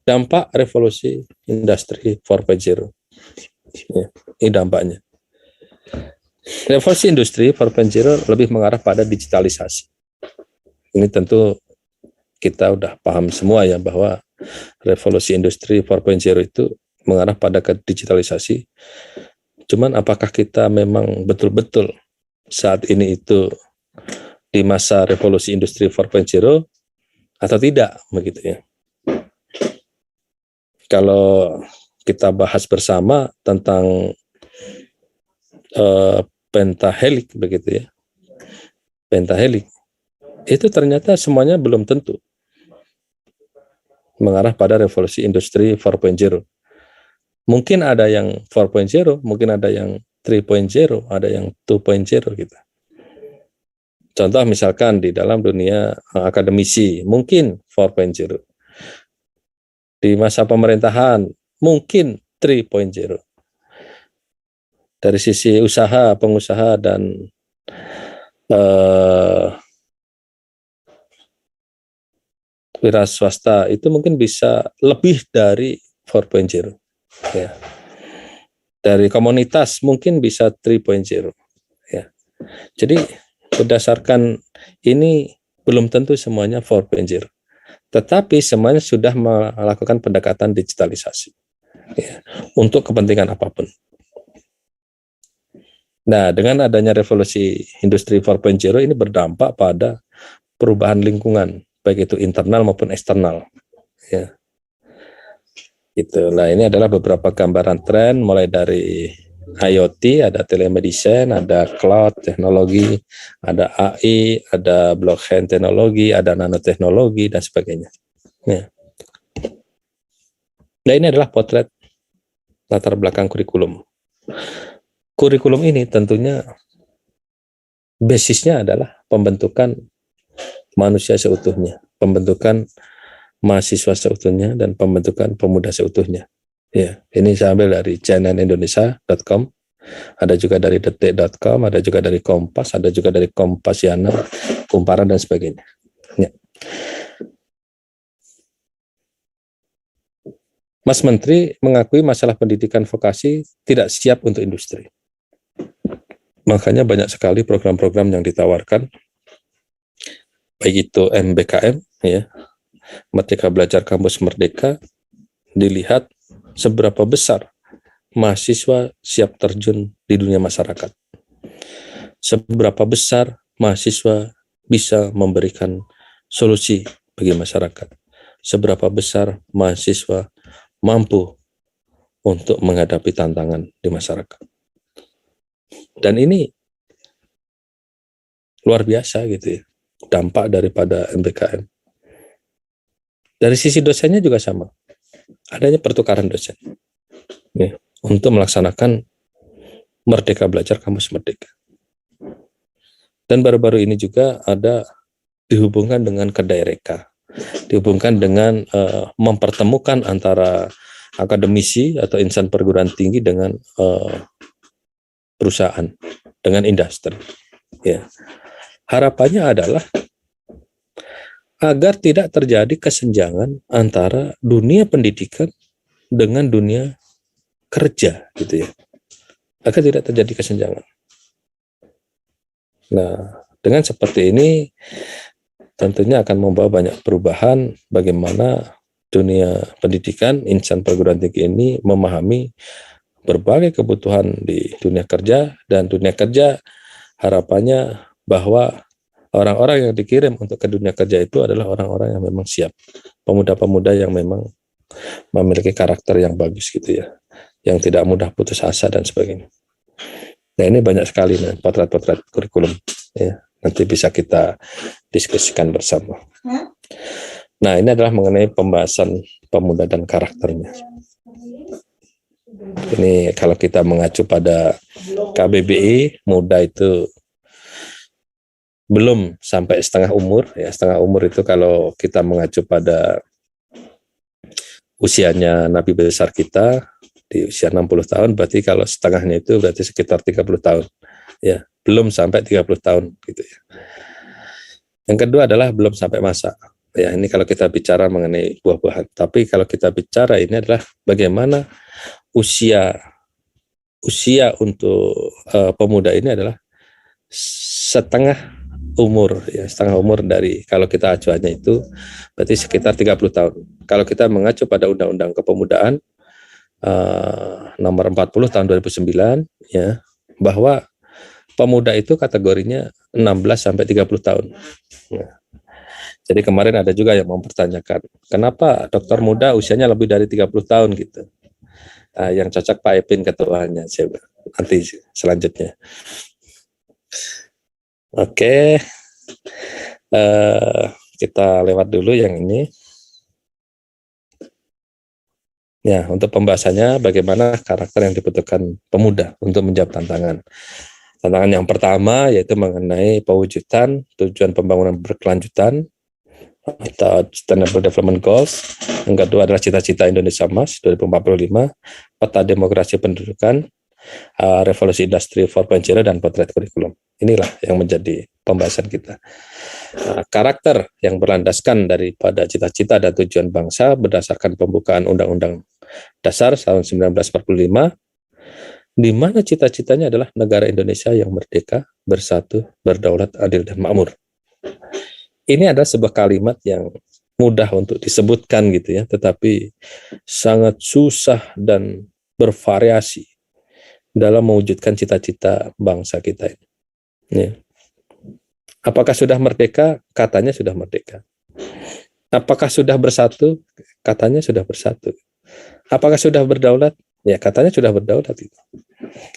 Dampak revolusi industri 4.0 ya, ini dampaknya. Revolusi industri 4.0 lebih mengarah pada digitalisasi. Ini tentu kita udah paham semua ya bahwa revolusi industri 4.0 itu mengarah pada ke digitalisasi. Cuman apakah kita memang betul-betul saat ini itu di masa revolusi industri 4.0 atau tidak begitu ya. Kalau kita bahas bersama tentang pentahelik begitu ya. Pentahelik itu ternyata semuanya belum tentu mengarah pada revolusi industri 4.0. Mungkin ada yang 4.0, mungkin ada yang 3.0, ada yang 2.0 gitu. Contoh misalkan di dalam dunia akademisi, mungkin 4.0. Di masa pemerintahan, mungkin 3.0. Dari sisi usaha, pengusaha, dan wira swasta, itu mungkin bisa lebih dari 4.0. Ya. Dari komunitas mungkin bisa 3.0 ya. Jadi berdasarkan ini belum tentu semuanya 4.0. Tetapi semuanya sudah melakukan pendekatan digitalisasi ya, untuk kepentingan apapun. Nah, dengan adanya revolusi industri 4.0 ini berdampak pada perubahan lingkungan, baik itu internal maupun eksternal ya. Gitu. Nah, ini adalah beberapa gambaran tren mulai dari IoT, ada telemedicine, ada cloud teknologi, ada AI, ada blockchain teknologi, ada nanoteknologi dan sebagainya. Ya. Nah, ini adalah potret latar belakang kurikulum. Kurikulum ini tentunya basisnya adalah pembentukan manusia seutuhnya, pembentukan mahasiswa seutuhnya, dan pembentukan pemuda seutuhnya. Ya, ini saya ambil dari cnnindonesia.com, ada juga dari detik.com, ada juga dari Kompas, ada juga dari Kompasiana, Kumparan, dan sebagainya. Ya. Mas Menteri mengakui masalah pendidikan vokasi tidak siap untuk industri. Makanya banyak sekali program-program yang ditawarkan, baik itu MBKM, ya, Merdeka Belajar Kampus Merdeka, dilihat seberapa besar mahasiswa siap terjun di dunia masyarakat. Seberapa besar mahasiswa bisa memberikan solusi bagi masyarakat. Seberapa besar mahasiswa mampu untuk menghadapi tantangan di masyarakat. Dan ini luar biasa gitu ya, dampak daripada MBKM. Dari sisi dosennya juga sama. Adanya pertukaran dosen ya, untuk melaksanakan Merdeka Belajar Kampus Merdeka. Dan baru-baru ini juga ada dihubungkan dengan Kedaireka, dihubungkan dengan mempertemukan antara akademisi atau insan perguruan tinggi dengan perusahaan, dengan industri. Ya. Harapannya adalah agar tidak terjadi kesenjangan antara dunia pendidikan dengan dunia kerja, gitu ya. Agar tidak terjadi kesenjangan. Nah, dengan seperti ini tentunya akan membawa banyak perubahan bagaimana dunia pendidikan, insan perguruan tinggi ini memahami berbagai kebutuhan di dunia kerja, dan dunia kerja harapannya bahwa orang-orang yang dikirim untuk ke dunia kerja itu adalah orang-orang yang memang siap, pemuda-pemuda yang memang memiliki karakter yang bagus gitu ya, yang tidak mudah putus asa dan sebagainya. Nah, ini banyak sekali potret-potret kurikulum ya, nanti bisa kita diskusikan bersama. Nah, ini adalah mengenai pembahasan pemuda dan karakternya. Ini kalau kita mengacu pada KBBI, muda itu belum sampai setengah umur ya. Setengah umur itu kalau kita mengacu pada usianya Nabi besar kita di usia 60 tahun, berarti kalau setengahnya itu berarti sekitar 30 tahun. ya, belum sampai 30 tahun gitu ya. Yang kedua adalah belum sampai masa. Ya, ini kalau kita bicara mengenai buah-buahan. Tapi kalau kita bicara ini adalah bagaimana usia untuk pemuda ini adalah setengah umur, ya, setengah umur dari, kalau kita acuannya itu berarti sekitar 30 tahun. Kalau kita mengacu pada Undang-Undang Kepemudaan nomor 40 tahun 2009, ya, bahwa pemuda itu kategorinya 16 sampai 30 tahun. Nah, jadi kemarin ada juga yang mempertanyakan, kenapa dokter muda usianya lebih dari 30 tahun gitu. Yang cocok Pak Epin ketuanya nanti selanjutnya. Oke. Kita lewat dulu yang ini. Ya, untuk pembahasannya bagaimana karakter yang dibutuhkan pemuda untuk menjawab tantangan. Tantangan yang pertama yaitu mengenai pewujudan tujuan pembangunan berkelanjutan atau Sustainable Development Goals. Yang kedua adalah cita-cita Indonesia Emas 2045, peta demokrasi pendudukan, revolusi industri 4.0, dan potret kurikulum. Inilah yang menjadi pembahasan kita. Karakter yang berlandaskan daripada cita-cita dan tujuan bangsa berdasarkan pembukaan Undang-Undang Dasar tahun 1945, di mana cita-citanya adalah negara Indonesia yang merdeka, bersatu, berdaulat, adil, dan makmur. Ini adalah sebuah kalimat yang mudah untuk disebutkan gitu ya, tetapi sangat susah dan bervariasi dalam mewujudkan cita-cita bangsa kita ini. Ya. Apakah sudah merdeka? Katanya sudah merdeka. Apakah sudah bersatu? Katanya sudah bersatu. Apakah sudah berdaulat? Ya, katanya sudah berdaulat gitu.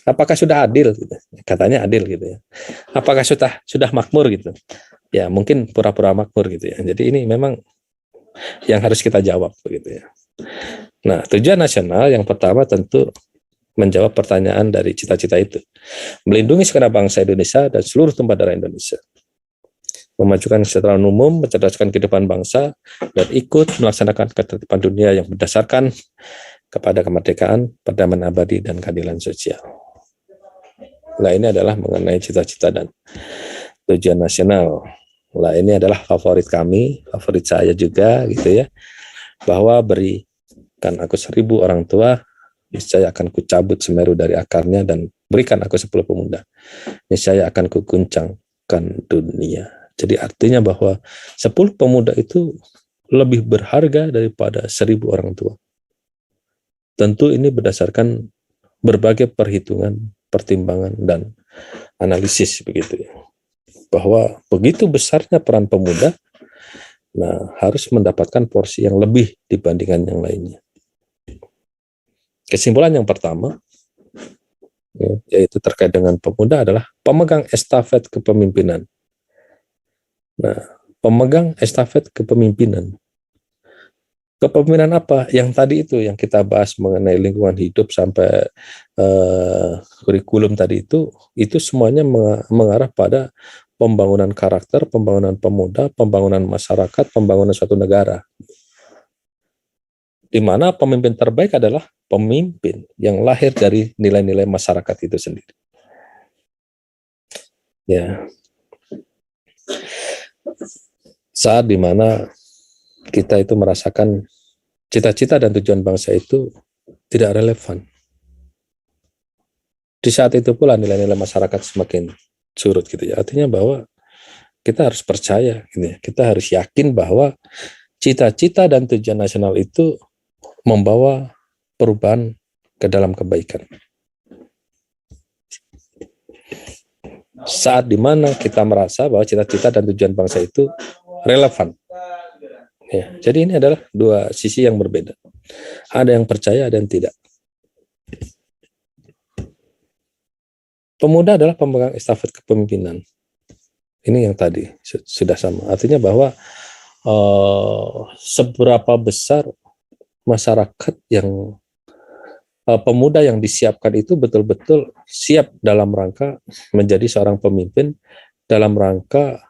Apakah sudah adil? Gitu. Katanya adil gitu ya. Apakah sudah makmur gitu? Ya, mungkin pura-pura makmur gitu ya. Jadi ini memang yang harus kita jawab begitu ya. Nah, tujuan nasional yang pertama tentu menjawab pertanyaan dari cita-cita itu. Melindungi segenap bangsa Indonesia dan seluruh tumpah darah Indonesia. Memajukan kesejahteraan umum, mencerdaskan kehidupan bangsa, dan ikut melaksanakan ketertiban dunia yang berdasarkan kepada kemerdekaan, perdamaian abadi, dan keadilan sosial. Nah, ini adalah mengenai cita-cita dan tujuan nasional. Nah, ini adalah favorit kami, favorit saya juga gitu ya, bahwa berikan aku 1000 orang tua, niscaya akan kucabut Semeru dari akarnya, dan berikan aku 10 pemuda, niscaya akan kuguncangkan dunia. Jadi artinya bahwa 10 pemuda itu lebih berharga daripada 1000 orang tua. Tentu ini berdasarkan berbagai perhitungan, pertimbangan, dan analisis begitu ya. Bahwa begitu besarnya peran pemuda, nah harus mendapatkan porsi yang lebih dibandingkan yang lainnya. Kesimpulan yang pertama, yaitu terkait dengan pemuda, adalah pemegang estafet kepemimpinan. Nah, pemegang estafet kepemimpinan. Kepemimpinan apa? Yang tadi itu yang kita bahas mengenai lingkungan hidup sampai kurikulum tadi itu semuanya mengarah pada pembangunan karakter, pembangunan pemuda, pembangunan masyarakat, pembangunan suatu negara. Di mana pemimpin terbaik adalah pemimpin yang lahir dari nilai-nilai masyarakat itu sendiri. Ya. Saat dimana kita itu merasakan cita-cita dan tujuan bangsa itu tidak relevan. Di saat itu pula nilai-nilai masyarakat semakin surut gitu ya. Artinya bahwa kita harus percaya gitu ya. Kita harus yakin bahwa cita-cita dan tujuan nasional itu membawa perubahan ke dalam kebaikan. Saat dimana kita merasa bahwa cita-cita dan tujuan bangsa itu relevan. Ya, jadi ini adalah dua sisi yang berbeda. Ada yang percaya, ada yang tidak. Pemuda adalah pemegang estafet kepemimpinan. Ini yang tadi sudah sama. Artinya bahwa seberapa besar masyarakat yang pemuda yang disiapkan itu betul-betul siap dalam rangka menjadi seorang pemimpin, dalam rangka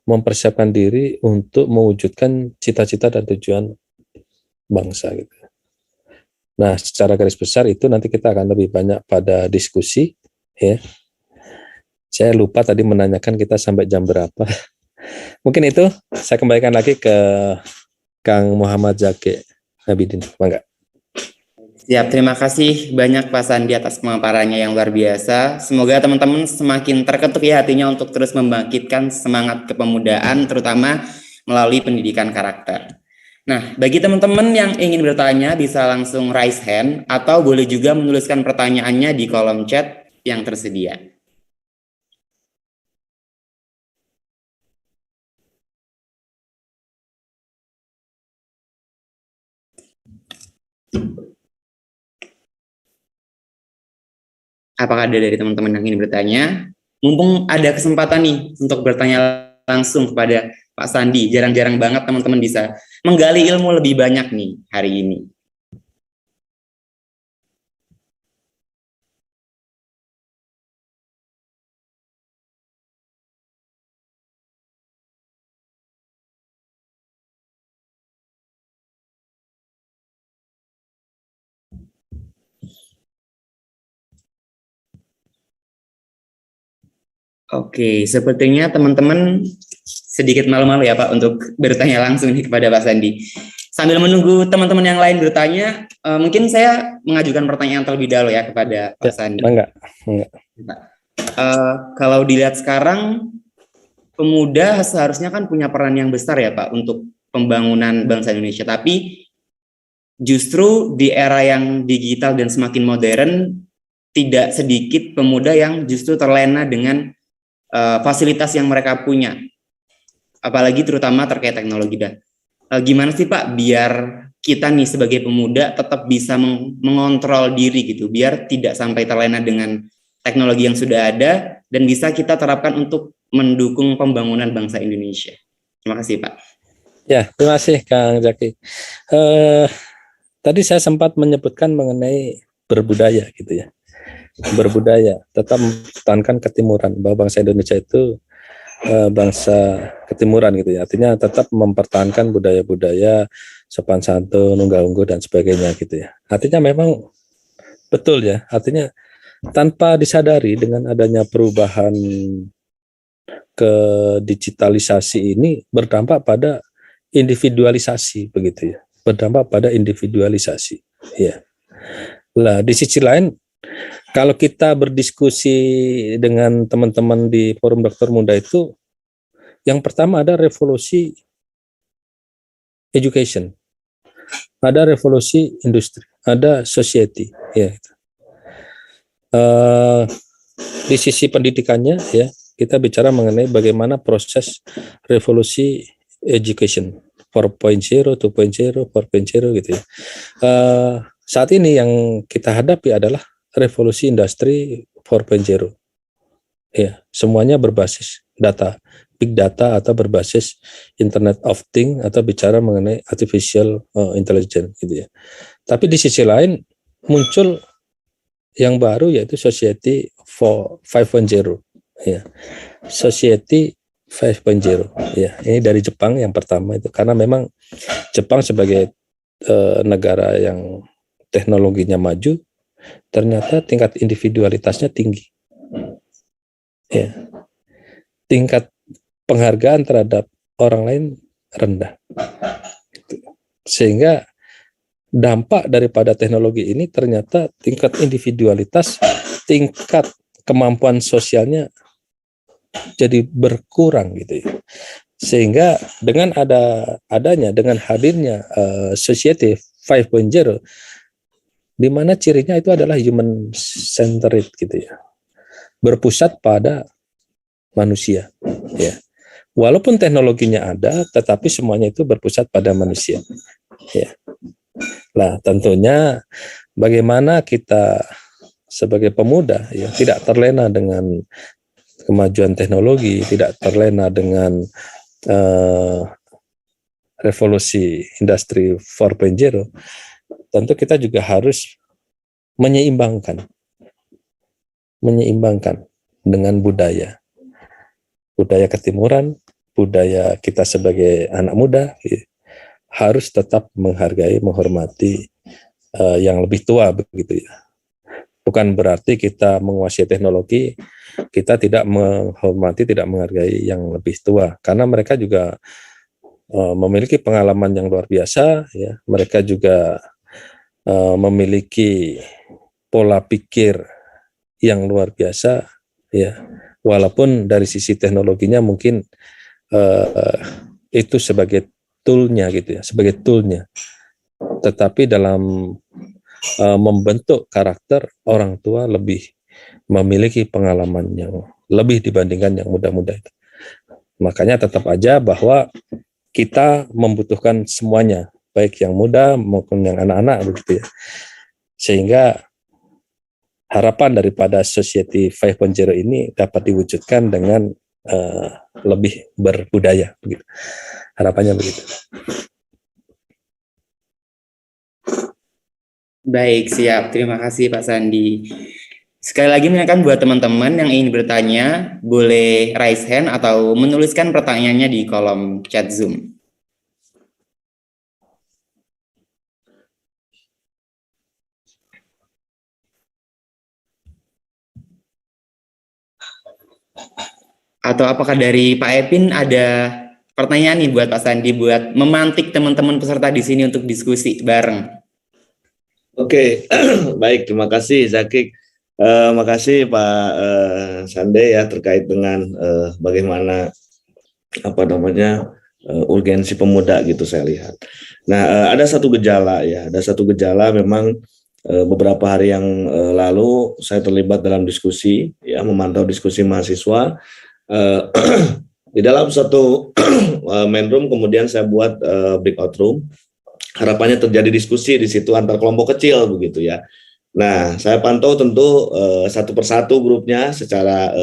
mempersiapkan diri untuk mewujudkan cita-cita dan tujuan bangsa gitu. Nah, secara garis besar itu nanti kita akan lebih banyak pada diskusi ya. Saya lupa tadi menanyakan kita sampai jam berapa. Mungkin itu saya kembalikan lagi ke Kang Muhammad Zaki Abidin. Mangga. Siap, terima kasih banyak Pak Sandi atas pemaparannya yang luar biasa. Semoga teman-teman semakin terketuk ya hatinya untuk terus membangkitkan semangat kepemudaan, terutama melalui pendidikan karakter. Nah, bagi teman-teman yang ingin bertanya bisa langsung raise hand atau boleh juga menuliskan pertanyaannya di kolom chat yang tersedia. Apakah ada dari teman-teman yang ingin bertanya? Mumpung ada kesempatan nih untuk bertanya langsung kepada Pak Sandi. Jarang-jarang banget teman-teman bisa menggali ilmu lebih banyak nih hari ini. Oke, sepertinya teman-teman sedikit malu-malu ya Pak untuk bertanya langsung nih kepada Pak Sandi. Sambil menunggu teman-teman yang lain bertanya, mungkin saya mengajukan pertanyaan terlebih dahulu ya kepada Pak Sandi. Enggak. Kalau dilihat sekarang, pemuda seharusnya kan punya peran yang besar ya Pak untuk pembangunan bangsa Indonesia. Tapi justru di era yang digital dan semakin modern, tidak sedikit pemuda yang justru terlena dengan fasilitas yang mereka punya, apalagi terutama terkait teknologi. Dan gimana sih Pak biar kita nih sebagai pemuda tetap bisa mengontrol diri gitu, biar tidak sampai terlena dengan teknologi yang sudah ada dan bisa kita terapkan untuk mendukung pembangunan bangsa Indonesia. Terima kasih Pak. Ya, terima kasih Kang Zaki. Tadi saya sempat menyebutkan mengenai berbudaya gitu ya. Berbudaya, tetap mempertahankan ketimuran, bahwa bangsa Indonesia itu bangsa ketimuran gitu ya. Artinya tetap mempertahankan budaya-budaya sopan santun, unggah-ungguh dan sebagainya gitu ya. Artinya memang betul ya. Artinya tanpa disadari dengan adanya perubahan ke digitalisasi ini berdampak pada individualisasi begitu ya. Berdampak pada individualisasi ya. Lah di sisi lain kalau kita berdiskusi dengan teman-teman di Forum Dokter Muda itu, yang pertama ada revolusi education, ada revolusi industri, ada society. Ya. Di sisi pendidikannya, ya kita bicara mengenai bagaimana proses revolusi education 4.0, 2.0, 4.0 gitu ya. Saat ini yang kita hadapi adalah revolusi industri 4.0. Ya, semuanya berbasis data, big data atau berbasis Internet of Things atau bicara mengenai artificial intelligence gitu ya. Tapi di sisi lain muncul yang baru yaitu Society 5.0 ya. Society 5.0 ya. Ini dari Jepang yang pertama itu karena memang Jepang sebagai negara yang teknologinya maju ternyata tingkat individualitasnya tinggi. Ya. Tingkat penghargaan terhadap orang lain rendah. Sehingga dampak daripada teknologi ini ternyata tingkat individualitas, tingkat kemampuan sosialnya jadi berkurang gitu ya. Sehingga dengan dengan hadirnya Society 5.0 di mana cirinya itu adalah human centered gitu ya, berpusat pada manusia ya. Walaupun teknologinya ada, tetapi semuanya itu berpusat pada manusia ya. Lah tentunya bagaimana kita sebagai pemuda ya tidak terlena dengan kemajuan teknologi, tidak terlena dengan revolusi industri 4.0. Tentu kita juga harus menyeimbangkan dengan budaya ketimuran, budaya kita sebagai anak muda harus tetap menghargai, menghormati yang lebih tua begitu ya. Bukan berarti kita menguasai teknologi, kita tidak menghormati, tidak menghargai yang lebih tua, karena mereka juga memiliki pengalaman yang luar biasa, ya. Mereka juga memiliki pola pikir yang luar biasa, ya. Walaupun dari sisi teknologinya mungkin itu sebagai toolnya gitu ya, sebagai toolnya. Tetapi dalam membentuk karakter, orang tua lebih memiliki pengalaman yang lebih dibandingkan yang muda-muda itu. Makanya tetap aja bahwa kita membutuhkan semuanya, baik yang muda maupun yang anak-anak begitu ya. Sehingga harapan daripada Society 5.0 ini dapat diwujudkan dengan lebih berbudaya begitu. Harapannya begitu. Baik, siap. Terima kasih Pak Sandi. Sekali lagi mengingatkan buat teman-teman yang ingin bertanya, boleh raise hand atau menuliskan pertanyaannya di kolom chat Zoom. Atau apakah dari Pak Epin ada pertanyaan nih buat Pak Sandi, buat memantik teman-teman peserta di sini untuk diskusi bareng? Oke, baik, terima kasih Zakik. Makasih Pak Sande ya terkait dengan bagaimana urgensi pemuda gitu saya lihat. Nah, ada satu gejala ya, memang beberapa hari yang lalu saya terlibat dalam diskusi ya, memantau diskusi mahasiswa di dalam satu main room, kemudian saya buat breakout room. Harapannya terjadi diskusi di situ antar kelompok kecil begitu ya. Nah, saya pantau tentu satu persatu grupnya secara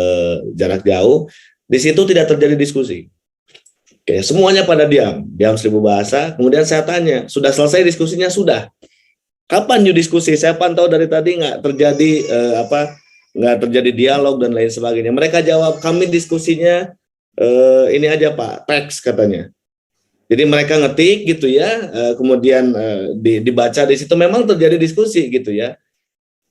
jarak jauh. Di situ tidak terjadi diskusi. Oke, semuanya pada diam 1000 bahasa. Kemudian saya tanya, sudah selesai diskusinya? Sudah. Kapan you diskusi? Saya pantau dari tadi nggak terjadi dialog dan lain sebagainya. Mereka jawab, kami diskusinya ini aja Pak, teks katanya. Jadi mereka ngetik gitu ya, kemudian dibaca di situ, memang terjadi diskusi gitu ya.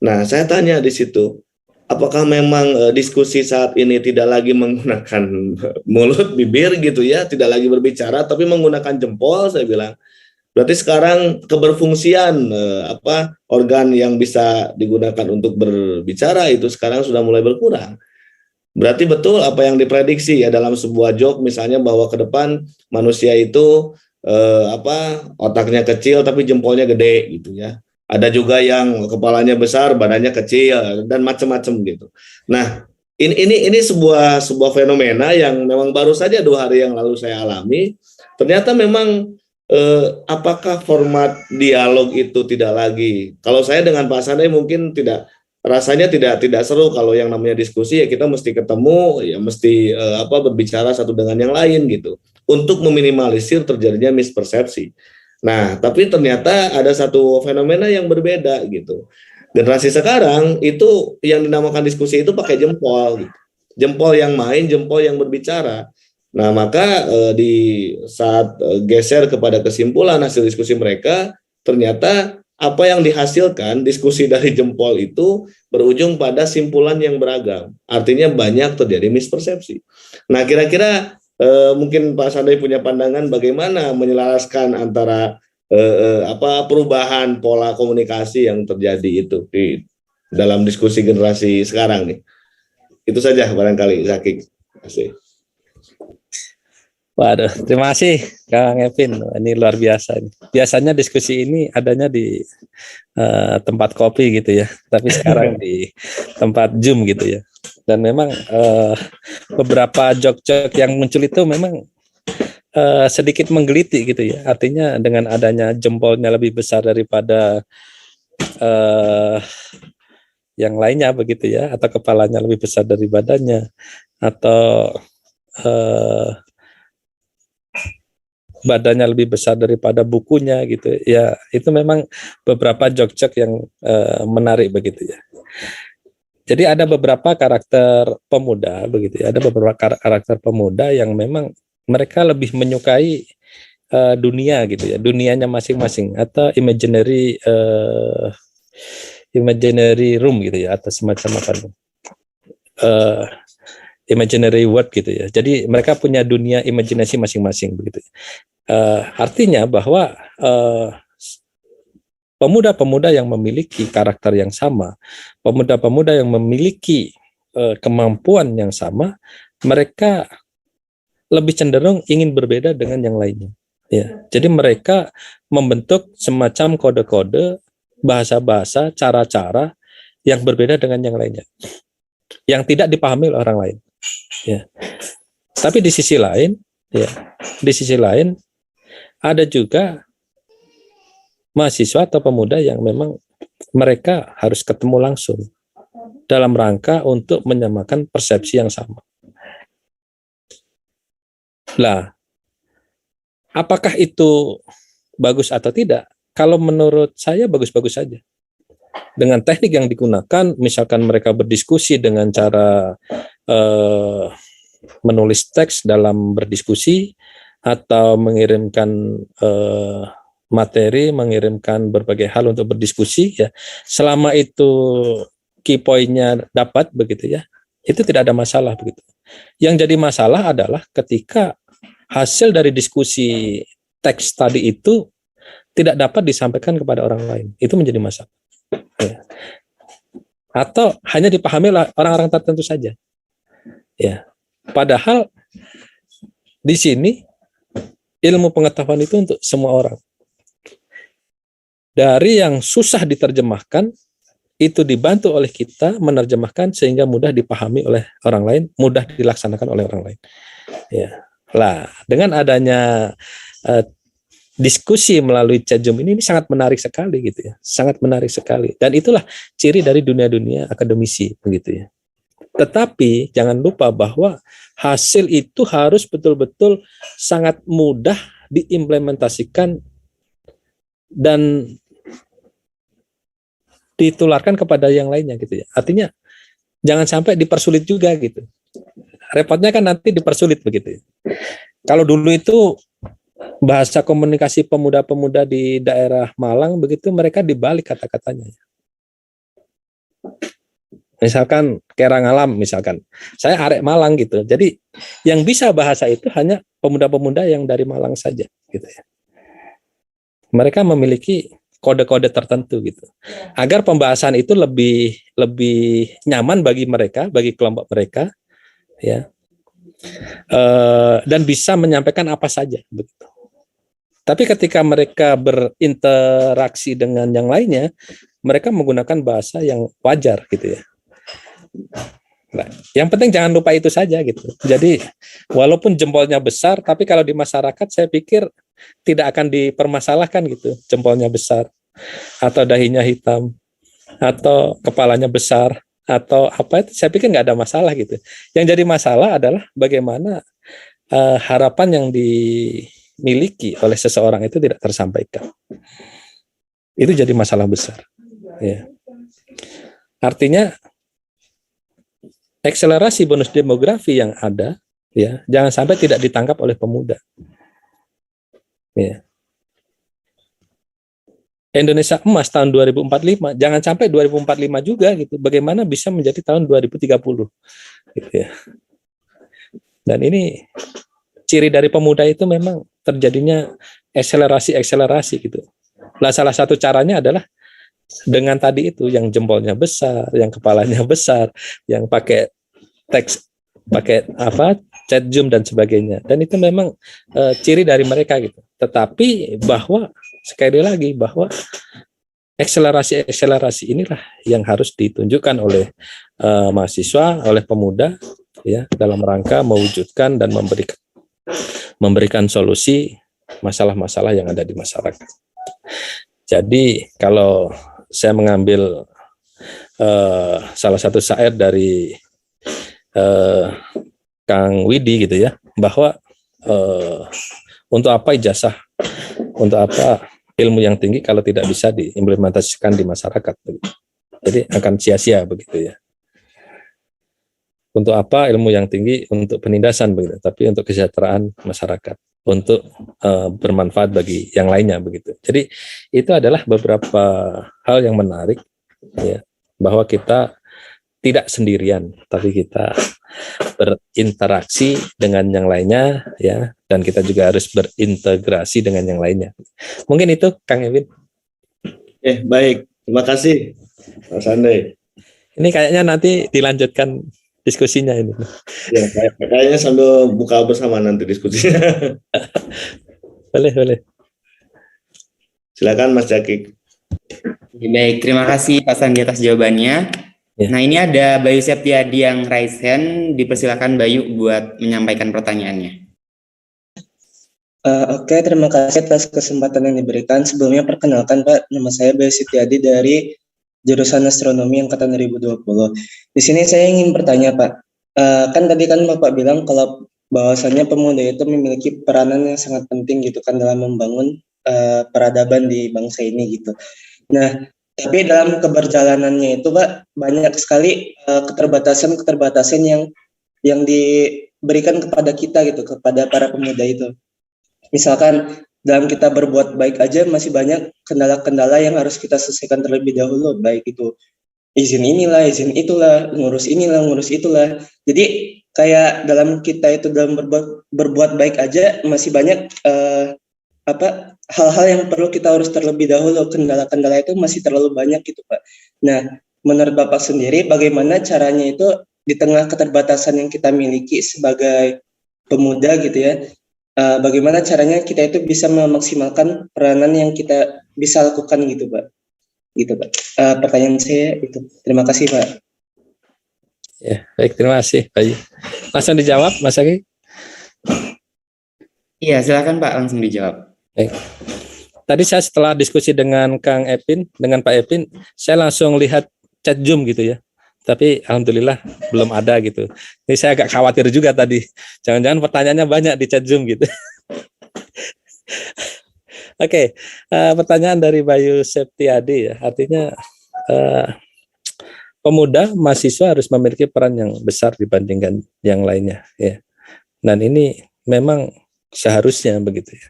Nah, saya tanya di situ, apakah memang diskusi saat ini tidak lagi menggunakan mulut, bibir gitu ya, tidak lagi berbicara, tapi menggunakan jempol? Saya bilang, berarti sekarang keberfungsian organ yang bisa digunakan untuk berbicara itu sekarang sudah mulai berkurang. Berarti betul apa yang diprediksi ya dalam sebuah joke misalnya bahwa ke depan manusia itu otaknya kecil tapi jempolnya gede gitu ya. Ada juga yang kepalanya besar, badannya kecil dan macam-macam gitu. Nah, ini sebuah fenomena yang memang baru saja 2 hari yang lalu saya alami. Ternyata memang apakah format dialog itu tidak lagi. Kalau saya dengan Pak Sandi mungkin rasanya tidak seru. Kalau yang namanya diskusi ya kita mesti ketemu, ya mesti berbicara satu dengan yang lain gitu untuk meminimalisir terjadinya mispersepsi. Nah, tapi ternyata ada satu fenomena yang berbeda gitu. Generasi sekarang itu yang dinamakan diskusi itu pakai jempol gitu. Jempol yang main, jempol yang berbicara. Nah, maka di saat geser kepada kesimpulan hasil diskusi mereka, ternyata apa yang dihasilkan diskusi dari jempol itu berujung pada simpulan yang beragam. Artinya banyak terjadi mispersepsi. Nah, kira-kira mungkin Pak Sandi punya pandangan bagaimana menyelaraskan antara perubahan pola komunikasi yang terjadi itu di dalam diskusi generasi sekarang nih. Itu saja barangkali Zakik. Terima kasih. Waduh, terima kasih Kang Evin. Ini luar biasa. Biasanya diskusi ini adanya di tempat kopi gitu ya, tapi sekarang di tempat Zoom gitu ya. Dan memang beberapa jok-jok yang muncul itu memang sedikit menggelitik gitu ya. Artinya dengan adanya jempolnya lebih besar daripada yang lainnya begitu ya, atau kepalanya lebih besar dari badannya, atau badannya lebih besar daripada bukunya gitu ya. Itu memang beberapa jok-jok yang menarik begitu ya. Jadi ada beberapa karakter pemuda begitu ya. Ada beberapa karakter pemuda yang memang mereka lebih menyukai dunia gitu ya, dunianya masing-masing, atau imaginary imaginary room gitu ya, atau semacam apa imaginary world gitu ya. Jadi mereka punya dunia imajinasi masing-masing begitu. Artinya bahwa pemuda-pemuda yang memiliki karakter yang sama, pemuda-pemuda yang memiliki kemampuan yang sama, mereka lebih cenderung ingin berbeda dengan yang lainnya. Ya, jadi mereka membentuk semacam kode-kode, bahasa-bahasa, cara-cara yang berbeda dengan yang lainnya, yang tidak dipahami oleh orang lain. Ya. Tapi di sisi lain, ada juga mahasiswa atau pemuda yang memang mereka harus ketemu langsung dalam rangka untuk menyamakan persepsi yang sama. Lah, apakah itu bagus atau tidak? Kalau menurut saya bagus-bagus saja. Dengan teknik yang digunakan, misalkan mereka berdiskusi dengan cara menulis teks dalam berdiskusi, atau mengirimkan materi, mengirimkan berbagai hal untuk berdiskusi, ya, selama itu key point-nya dapat begitu ya, itu tidak ada masalah begitu. Yang jadi masalah adalah ketika hasil dari diskusi teks tadi itu tidak dapat disampaikan kepada orang lain, itu menjadi masalah. Ya. Atau hanya dipahami oleh orang-orang tertentu saja. Ya. Padahal di sini ilmu pengetahuan itu untuk semua orang. Dari yang susah diterjemahkan, itu dibantu oleh kita menerjemahkan sehingga mudah dipahami oleh orang lain, mudah dilaksanakan oleh orang lain. Ya. Lah, dengan adanya diskusi melalui chat Zoom ini sangat menarik sekali gitu ya, sangat menarik sekali. Dan itulah ciri dari dunia-dunia akademisi begitu ya. Tetapi jangan lupa bahwa hasil itu harus betul-betul sangat mudah diimplementasikan dan ditularkan kepada yang lainnya gitu ya. Artinya jangan sampai dipersulit juga gitu. Repotnya kan nanti dipersulit begitu ya. Kalau dulu itu bahasa komunikasi pemuda-pemuda di daerah Malang begitu, mereka dibalik kata-katanya. Misalkan Kerangalam misalkan, saya arek Malang gitu. Jadi yang bisa bahasa itu hanya pemuda-pemuda yang dari Malang saja gitu ya. Mereka memiliki kode-kode tertentu gitu. Agar pembahasan itu lebih nyaman bagi mereka, bagi kelompok mereka, ya. Dan bisa menyampaikan apa saja begitu. Tapi ketika mereka berinteraksi dengan yang lainnya, mereka menggunakan bahasa yang wajar gitu ya. Nah, yang penting jangan lupa itu saja gitu. Jadi walaupun jempolnya besar, tapi kalau di masyarakat saya pikir tidak akan dipermasalahkan gitu. Jempolnya besar, atau dahinya hitam, atau kepalanya besar, atau apa itu, saya pikir nggak ada masalah gitu. Yang jadi masalah adalah bagaimana harapan yang dimiliki oleh seseorang itu tidak tersampaikan. Itu jadi masalah besar. Ya. Artinya akselerasi bonus demografi yang ada, ya, jangan sampai tidak ditangkap oleh pemuda. Ya. Indonesia emas tahun 2045, jangan sampai 2045 juga gitu. Bagaimana bisa menjadi tahun 2030? Gitu ya. Dan ini ciri dari pemuda itu memang terjadinya akselerasi gitu. Nah, salah satu caranya adalah dengan tadi itu, yang jempolnya besar, yang kepalanya besar, yang pakai teks, pakai chat Zoom dan sebagainya. Dan itu memang ciri dari mereka gitu. Tetapi bahwa sekali lagi bahwa akselerasi inilah yang harus ditunjukkan oleh mahasiswa, oleh pemuda ya, dalam rangka mewujudkan dan memberikan solusi masalah-masalah yang ada di masyarakat. Jadi kalau saya mengambil salah satu syair dari Kang Widi gitu ya, bahwa untuk apa ijazah, untuk apa ilmu yang tinggi kalau tidak bisa diimplementasikan di masyarakat, jadi akan sia-sia begitu ya. Untuk apa ilmu yang tinggi untuk penindasan begitu, tapi untuk kesejahteraan masyarakat, untuk bermanfaat bagi yang lainnya begitu. Jadi itu adalah beberapa hal yang menarik ya, bahwa kita tidak sendirian, tapi kita berinteraksi dengan yang lainnya, ya, dan kita juga harus berintegrasi dengan yang lainnya. Mungkin itu, Kang Evin. Baik, terima kasih, Mas Andre. Ini kayaknya nanti dilanjutkan diskusinya ini. Ya, kayaknya sambil buka bersama nanti diskusinya. Boleh. Silakan Mas Jaki. Baik, terima kasih Pak Sandi atas jawabannya. Ya. Nah, ini ada Bayu Septiadi yang raise hand. Dipersilakan Bayu buat menyampaikan pertanyaannya. Oke, terima kasih atas kesempatan yang diberikan. Sebelumnya perkenalkan Pak, nama saya Bayu Septiadi dari jurusan Astronomi Angkatan 2020. Di sini saya ingin bertanya Pak, kan tadi kan Bapak bilang kalau bahwasannya pemuda itu memiliki peranan yang sangat penting gitu kan dalam membangun peradaban di bangsa ini gitu. Nah, tapi dalam keberjalanannya itu Pak, banyak sekali keterbatasan yang diberikan kepada kita gitu, kepada para pemuda itu. Misalkan dalam kita berbuat baik aja masih banyak kendala-kendala yang harus kita selesaikan terlebih dahulu, baik itu izin inilah, izin itulah, ngurus inilah, ngurus itulah. Jadi kayak dalam kita itu dalam berbuat baik aja masih banyak hal-hal yang perlu kita urus terlebih dahulu. Kendala-kendala itu masih terlalu banyak gitu Pak. Nah, menurut Bapak sendiri bagaimana caranya itu di tengah keterbatasan yang kita miliki sebagai pemuda gitu ya, bagaimana caranya kita itu bisa memaksimalkan peranan yang kita bisa lakukan gitu Pak. Gitu Pak. Pertanyaan saya itu. Terima kasih Pak. Ya, baik, terima kasih Bayu. Langsung dijawab Mas Aki. Iya, silakan Pak, langsung dijawab. Baik. Tadi saya setelah diskusi dengan Kang Epin, dengan Pak Epin, saya langsung lihat chat Zoom gitu ya. Tapi alhamdulillah belum ada gitu. Ini saya agak khawatir juga tadi. Jangan-jangan pertanyaannya banyak di chat Zoom gitu. Oke, pertanyaan dari Bayu Septiadi ya. Artinya pemuda mahasiswa harus memiliki peran yang besar dibandingkan yang lainnya ya. Dan ini memang seharusnya begitu ya.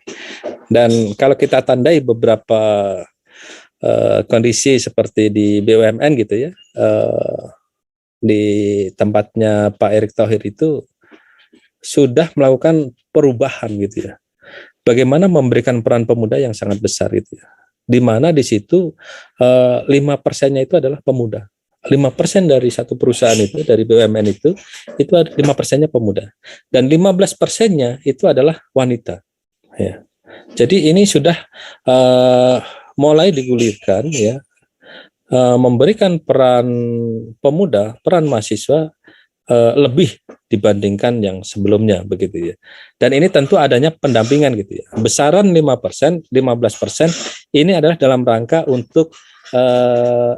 Dan kalau kita tandai beberapa kondisi seperti di BUMN gitu ya, di tempatnya Pak Erick Thohir itu sudah melakukan perubahan gitu ya. Bagaimana memberikan peran pemuda yang sangat besar gitu ya. Di mana di situ 5%-nya itu adalah pemuda. 5% dari satu perusahaan itu, dari BUMN itu ada 5%-nya pemuda. Dan 15%-nya itu adalah wanita. Ya. Jadi ini sudah mulai digulirkan ya, memberikan peran pemuda, peran mahasiswa lebih dibandingkan yang sebelumnya begitu ya. Dan ini tentu adanya pendampingan gitu ya. Besaran 5%, 15% ini adalah dalam rangka untuk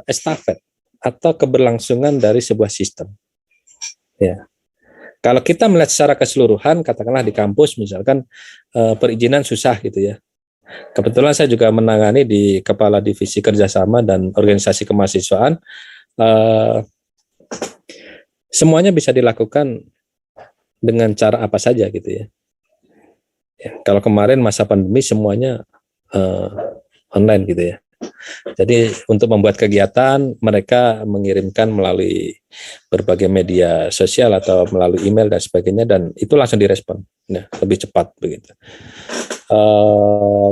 estafet atau keberlangsungan dari sebuah sistem. Ya. Kalau kita melihat secara keseluruhan, katakanlah di kampus misalkan perizinan susah gitu ya. Kebetulan saya juga menangani di Kepala Divisi Kerjasama dan Organisasi Kemahasiswaan. Semuanya bisa dilakukan dengan cara apa saja gitu ya. Kalau kemarin masa pandemi semuanya online gitu ya. Jadi untuk membuat kegiatan mereka mengirimkan melalui berbagai media sosial atau melalui email dan sebagainya, dan itu langsung direspon, nah, lebih cepat begitu.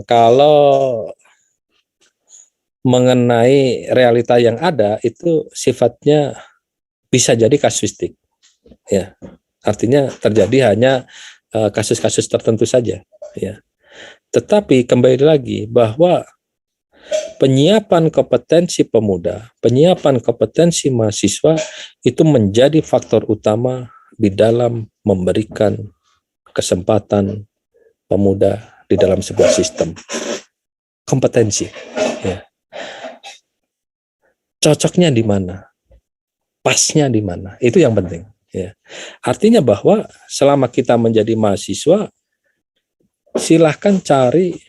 Kalau mengenai realita yang ada itu sifatnya bisa jadi kasuistik, ya, artinya terjadi hanya kasus-kasus tertentu saja, ya. Tetapi kembali lagi bahwa penyiapan kompetensi pemuda, penyiapan kompetensi mahasiswa itu menjadi faktor utama di dalam memberikan kesempatan pemuda di dalam sebuah sistem. Kompetensi, ya. Cocoknya di mana? Pasnya di mana? Itu yang penting, ya. Artinya bahwa selama kita menjadi mahasiswa, silahkan cari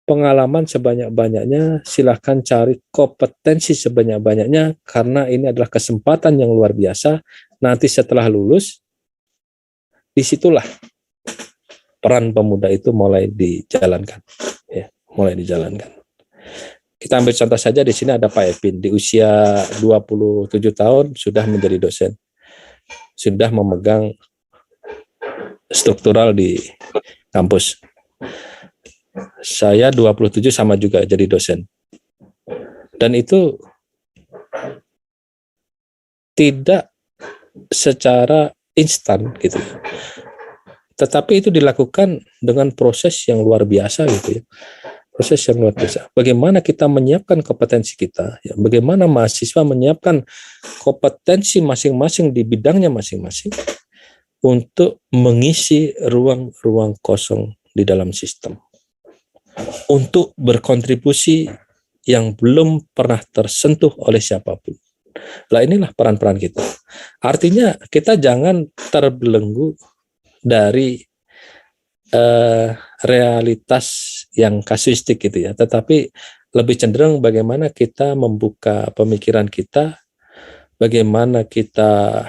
pengalaman sebanyak-banyaknya, silahkan cari kompetensi sebanyak-banyaknya, karena ini adalah kesempatan yang luar biasa. Nanti setelah lulus, disitulah peran pemuda itu mulai dijalankan, ya, mulai dijalankan. Kita ambil contoh saja di sini ada Pak Epin, di usia 27 tahun sudah menjadi dosen. Sudah memegang struktural di kampus. Saya 27 sama juga jadi dosen. Dan itu tidak secara instan gitu. Tetapi itu dilakukan dengan proses yang luar biasa gitu ya. Proses yang luar biasa. Bagaimana kita menyiapkan kompetensi kita, ya. Bagaimana mahasiswa menyiapkan kompetensi masing-masing di bidangnya masing-masing untuk mengisi ruang-ruang kosong di dalam sistem. Untuk berkontribusi yang belum pernah tersentuh oleh siapapun. Nah, inilah peran-peran kita. Artinya kita jangan terbelenggu dari realitas yang kasuistik gitu ya, tetapi lebih cenderung bagaimana kita membuka pemikiran kita, bagaimana kita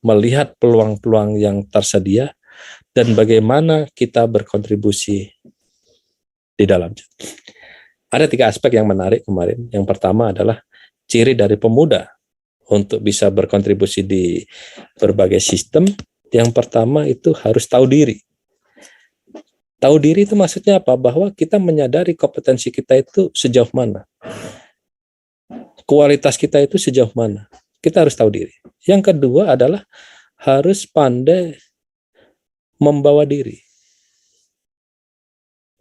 melihat peluang-peluang yang tersedia, dan bagaimana kita berkontribusi di dalamnya. Ada 3 aspek yang menarik kemarin. Yang pertama adalah ciri dari pemuda untuk bisa berkontribusi di berbagai sistem. Yang pertama itu harus tahu diri. Tahu diri itu maksudnya apa? Bahwa kita menyadari kompetensi kita itu sejauh mana. Kualitas kita itu sejauh mana. Kita harus tahu diri. Yang kedua adalah harus pandai membawa diri.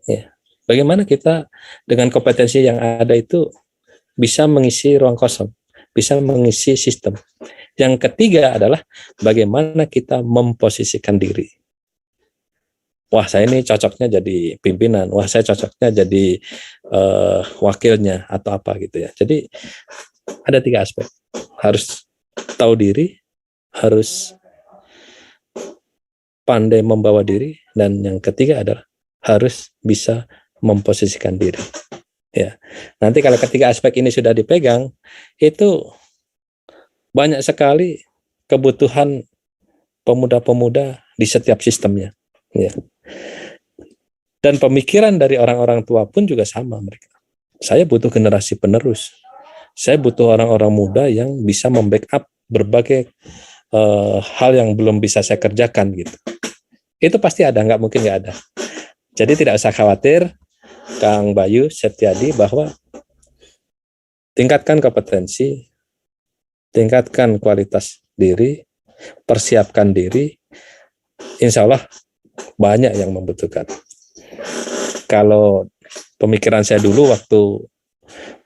Ya. Bagaimana kita dengan kompetensi yang ada itu bisa mengisi ruang kosong, bisa mengisi sistem. Yang ketiga adalah bagaimana kita memposisikan diri. Wah, saya ini cocoknya jadi pimpinan, wah saya cocoknya jadi wakilnya atau apa gitu ya. Jadi ada 3 aspek. Harus tahu diri, harus pandai membawa diri, dan yang ketiga adalah harus bisa memposisikan diri. Ya. Nanti kalau ketiga aspek ini sudah dipegang, itu banyak sekali kebutuhan pemuda-pemuda di setiap sistemnya. Ya. Dan pemikiran dari orang-orang tua pun juga sama mereka. Saya butuh generasi penerus. Saya butuh orang-orang muda yang bisa membackup berbagai hal yang belum bisa saya kerjakan gitu. Itu pasti ada, nggak mungkin nggak ada. Jadi tidak usah khawatir, Kang Bayu Septiadi, bahwa tingkatkan kompetensi, tingkatkan kualitas diri, persiapkan diri, insya Allah banyak yang membutuhkan. Kalau pemikiran saya dulu waktu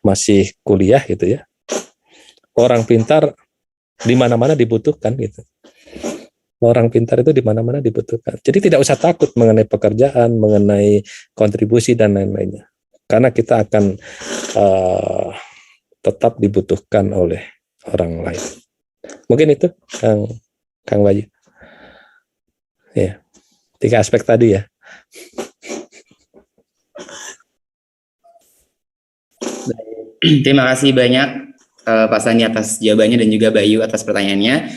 masih kuliah gitu ya, orang pintar di mana-mana dibutuhkan gitu. Orang pintar itu di mana-mana dibutuhkan. Jadi tidak usah takut mengenai pekerjaan, mengenai kontribusi dan lain-lainnya. Karena kita akan tetap dibutuhkan oleh orang lain. Mungkin itu Kang Bayu. Ya. 3 aspek tadi ya. Terima kasih banyak Pak Sandi atas jawabannya dan juga Bayu atas pertanyaannya.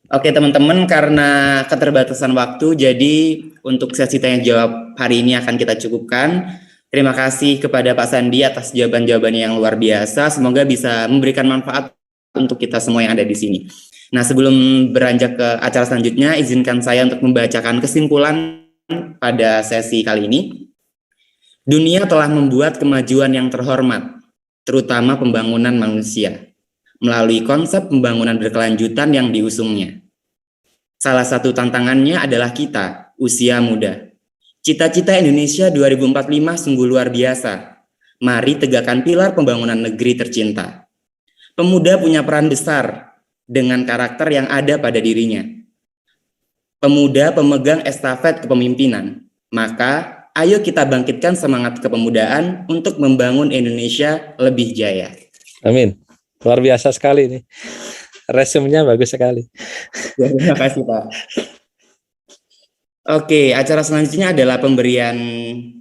Oke teman-teman, karena keterbatasan waktu, jadi untuk sesi tanya jawab hari ini akan kita cukupkan. Terima kasih kepada Pak Sandi atas jawaban-jawabannya yang luar biasa. Semoga bisa memberikan manfaat untuk kita semua yang ada di sini. Nah, sebelum beranjak ke acara selanjutnya, izinkan saya untuk membacakan kesimpulan pada sesi kali ini. Dunia telah membuat kemajuan yang terhormat, terutama pembangunan manusia, melalui konsep pembangunan berkelanjutan yang diusungnya. Salah satu tantangannya adalah kita, usia muda. Cita-cita Indonesia 2045 sungguh luar biasa. Mari tegakkan pilar pembangunan negeri tercinta. Pemuda punya peran besar dengan karakter yang ada pada dirinya. Pemuda pemegang estafet kepemimpinan. Maka, ayo kita bangkitkan semangat kepemudaan untuk membangun Indonesia lebih jaya. Amin. Luar biasa sekali ini. Resumenya bagus sekali. Ya, terima kasih Pak. Oke, acara selanjutnya adalah pemberian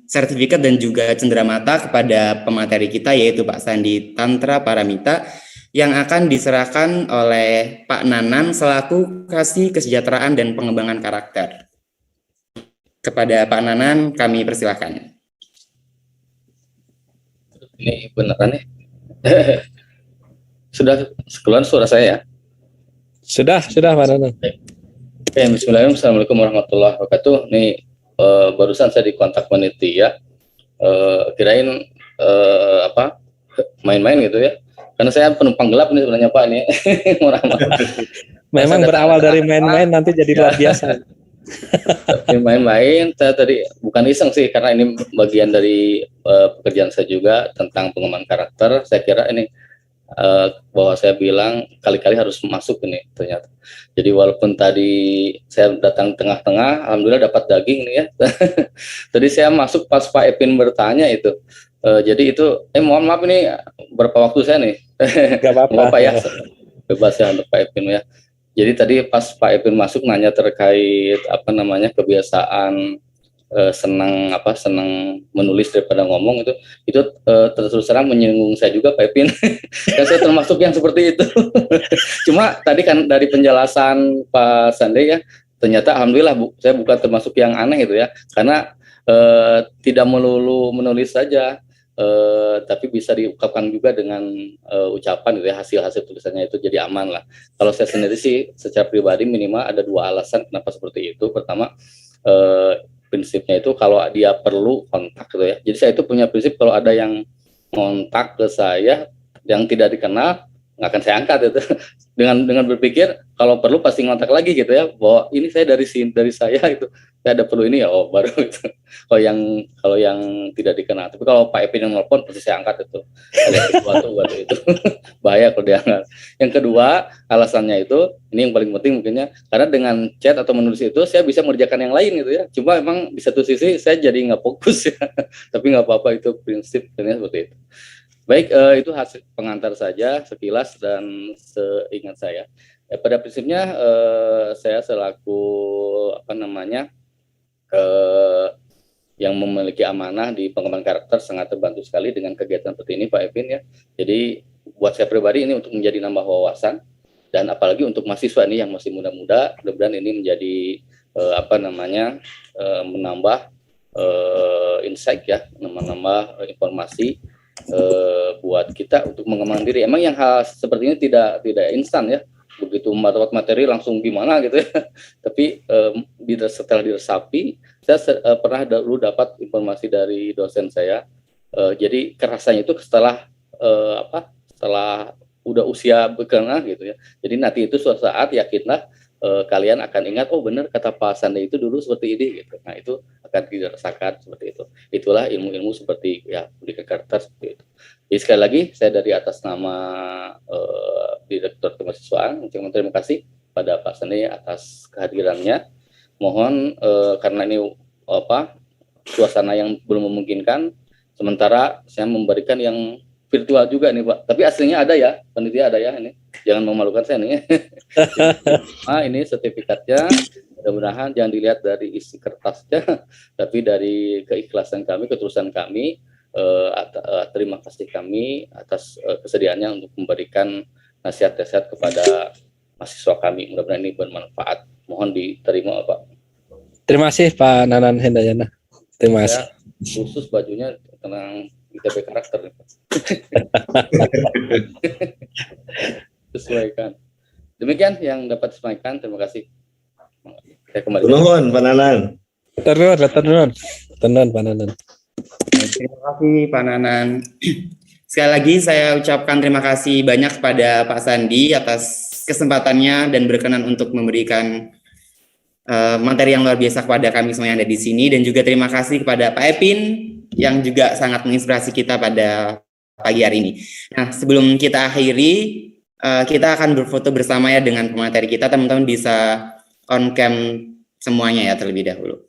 sertifikat dan juga cenderamata kepada pemateri kita, yaitu Pak Sandi Tantra Paramita, yang akan diserahkan oleh Pak Nanan selaku Kasih Kesejahteraan dan Pengembangan Karakter. Kepada Pak Nanan, kami persilakan. Ini beneran ya? Sudah keluar suara saya ya? Sudah Pak Nanan. Oke, bismillahirrahmanirrahim. Assalamualaikum warahmatullahi wabarakatuh. Nih barusan saya dikontak panitia, kirain apa main-main gitu ya. Karena saya penumpang gelap nih sebenarnya Pak nih. Memang berawal dari main-main nanti jadi luar biasa. Tapi main-main, saya tadi bukan iseng sih karena ini bagian dari pekerjaan saya juga tentang pengembangan karakter. Saya kira ini bahwa saya bilang kali-kali harus masuk ini ternyata. Jadi walaupun tadi saya datang tengah-tengah, alhamdulillah dapat daging nih ya. Tadi saya masuk pas Pak Epin bertanya itu. Jadi itu, mohon maaf ini berapa waktu saya nih? Gak apa-apa. Pak ya, bebas ya untuk Pak Epin ya. Jadi tadi pas Pak Epin masuk nanya terkait apa namanya kebiasaan senang menulis daripada ngomong itu terus terang menyinggung saya juga Pak Epin. Dan saya termasuk yang seperti itu. Cuma tadi kan dari penjelasan Pak Sande ya, ternyata alhamdulillah saya bukan termasuk yang aneh itu ya, karena tidak melulu menulis saja, tapi bisa diungkapkan juga dengan ucapan gitu ya, hasil tulisannya itu jadi aman lah. Kalau saya sendiri sih secara pribadi minimal ada 2 alasan kenapa seperti itu. Pertama, prinsipnya itu kalau dia perlu kontak gitu ya. Jadi saya itu punya prinsip kalau ada yang kontak ke saya yang tidak dikenal nggak akan saya angkat itu. Dengan berpikir kalau perlu pasti ngontak lagi gitu ya, bahwa ini saya dari saya itu saya ada perlu ini ya, baru itu. Kalau yang tidak dikenal. Tapi kalau Pak Epin yang nelpon pasti saya angkat itu. Ada sesuatu buat itu. Bahaya kalau diangkat. Yang kedua, alasannya itu ini yang paling penting mungkinnya, karena dengan chat atau menulis itu saya bisa mengerjakan yang lain gitu ya. Cuma emang di satu sisi saya jadi nggak fokus ya. Tapi nggak apa-apa, itu prinsipnya seperti itu. Baik, itu hasil pengantar saja sekilas dan seingat saya. Ya, pada prinsipnya saya selaku apa namanya yang memiliki amanah di pengembangan karakter sangat terbantu sekali dengan kegiatan seperti ini Pak Epin ya. Jadi buat saya pribadi ini untuk menjadi nambah wawasan, dan apalagi untuk mahasiswa ini yang masih muda-muda, mudah-mudahan ini menjadi menambah insight ya, menambah informasi buat kita untuk mengembangkan diri. Emang yang hal seperti ini tidak instan ya, begitu mendapat materi langsung gimana gitu ya. Tapi setelah diresapi, saya pernah dulu dapat informasi dari dosen saya. Jadi kerasanya itu setelah setelah udah usia berkenal gitu ya. Jadi nanti itu suatu saat yakinlah kalian akan ingat, oh benar kata Pak Sande itu dulu seperti ini gitu. Nah itu akan dirasakan seperti itu. Itulah ilmu-ilmu seperti ya pendidikan karakter seperti itu. Jadi sekali lagi saya dari atas nama Direktur Kemahasiswaan mengucapkan terima kasih pada Pak Sande atas kehadirannya. Mohon karena ini suasana yang belum memungkinkan, sementara saya memberikan yang virtual juga nih Pak. Tapi aslinya ada ya, panitia ada ya ini. Jangan memalukan saya nih. Ini sertifikatnya. Mudah-mudahan jangan dilihat dari isi kertasnya, tapi dari keikhlasan kami, ketulusan kami. Terima kasih kami atas kesediaannya untuk memberikan nasihat-nasihat kepada mahasiswa kami. Mudah-mudahan ini bermanfaat. Mohon diterima Pak. Terima kasih Pak Nanan Hendayana. Terima kasih. Khusus bajunya tentang ITB karakter. Sesuaikan. Demikian yang dapat disampaikan. Terima kasih. Saya kembali. Nuhun Pak Nanan. Tenun Pak Nanan. Terima kasih Pak Nanan. Sekali lagi saya ucapkan terima kasih banyak kepada Pak Sandi atas kesempatannya dan berkenan untuk memberikan materi yang luar biasa kepada kami semua yang ada di sini, dan juga terima kasih kepada Pak Epin yang juga sangat menginspirasi kita pada pagi hari ini. Nah, sebelum kita akhiri, kita akan berfoto bersama ya dengan pemateri kita. Teman-teman bisa on cam semuanya ya terlebih dahulu.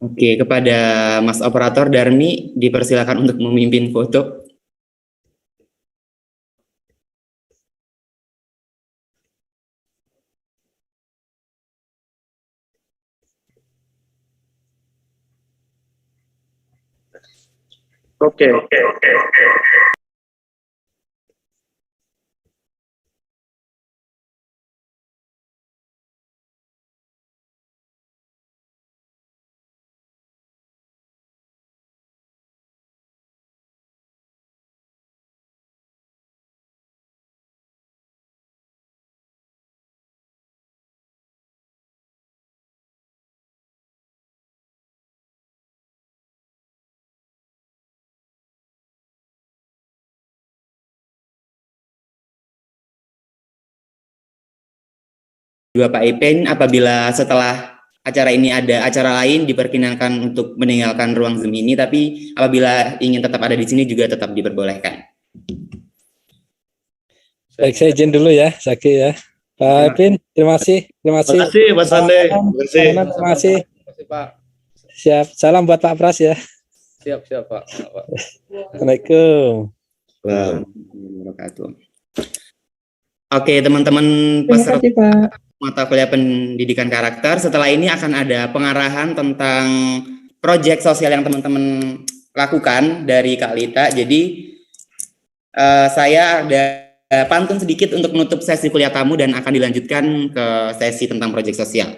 Oke, kepada Mas Operator Darmi dipersilakan untuk memimpin foto. Oke. Pak Ipin, apabila setelah acara ini ada acara lain diperkenankan untuk meninggalkan ruang Zoom ini, tapi apabila ingin tetap ada di sini juga tetap diperbolehkan. Baik, saya izin dulu ya, Zaki ya. Pak Ipin, terima kasih. Terima kasih. Terima kasih Mas Ande. Terima kasih. Terima kasih. Terima kasih Pak. Siap. Salam buat Pak Pras ya. Siap Pak. Assalamualaikum. Nah. Oke, teman-teman Terima peserta kasih, Pak. mata kuliah pendidikan karakter, setelah ini akan ada pengarahan tentang proyek sosial yang teman-teman lakukan dari Kak Lita. Jadi saya ada pantun sedikit untuk menutup sesi kuliah tamu dan akan dilanjutkan ke sesi tentang proyek sosial.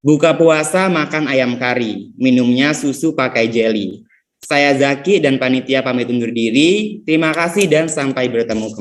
Buka puasa makan ayam kari, minumnya susu pakai jelly. Saya Zaki dan panitia pamit undur diri. Terima kasih dan sampai bertemu kembali.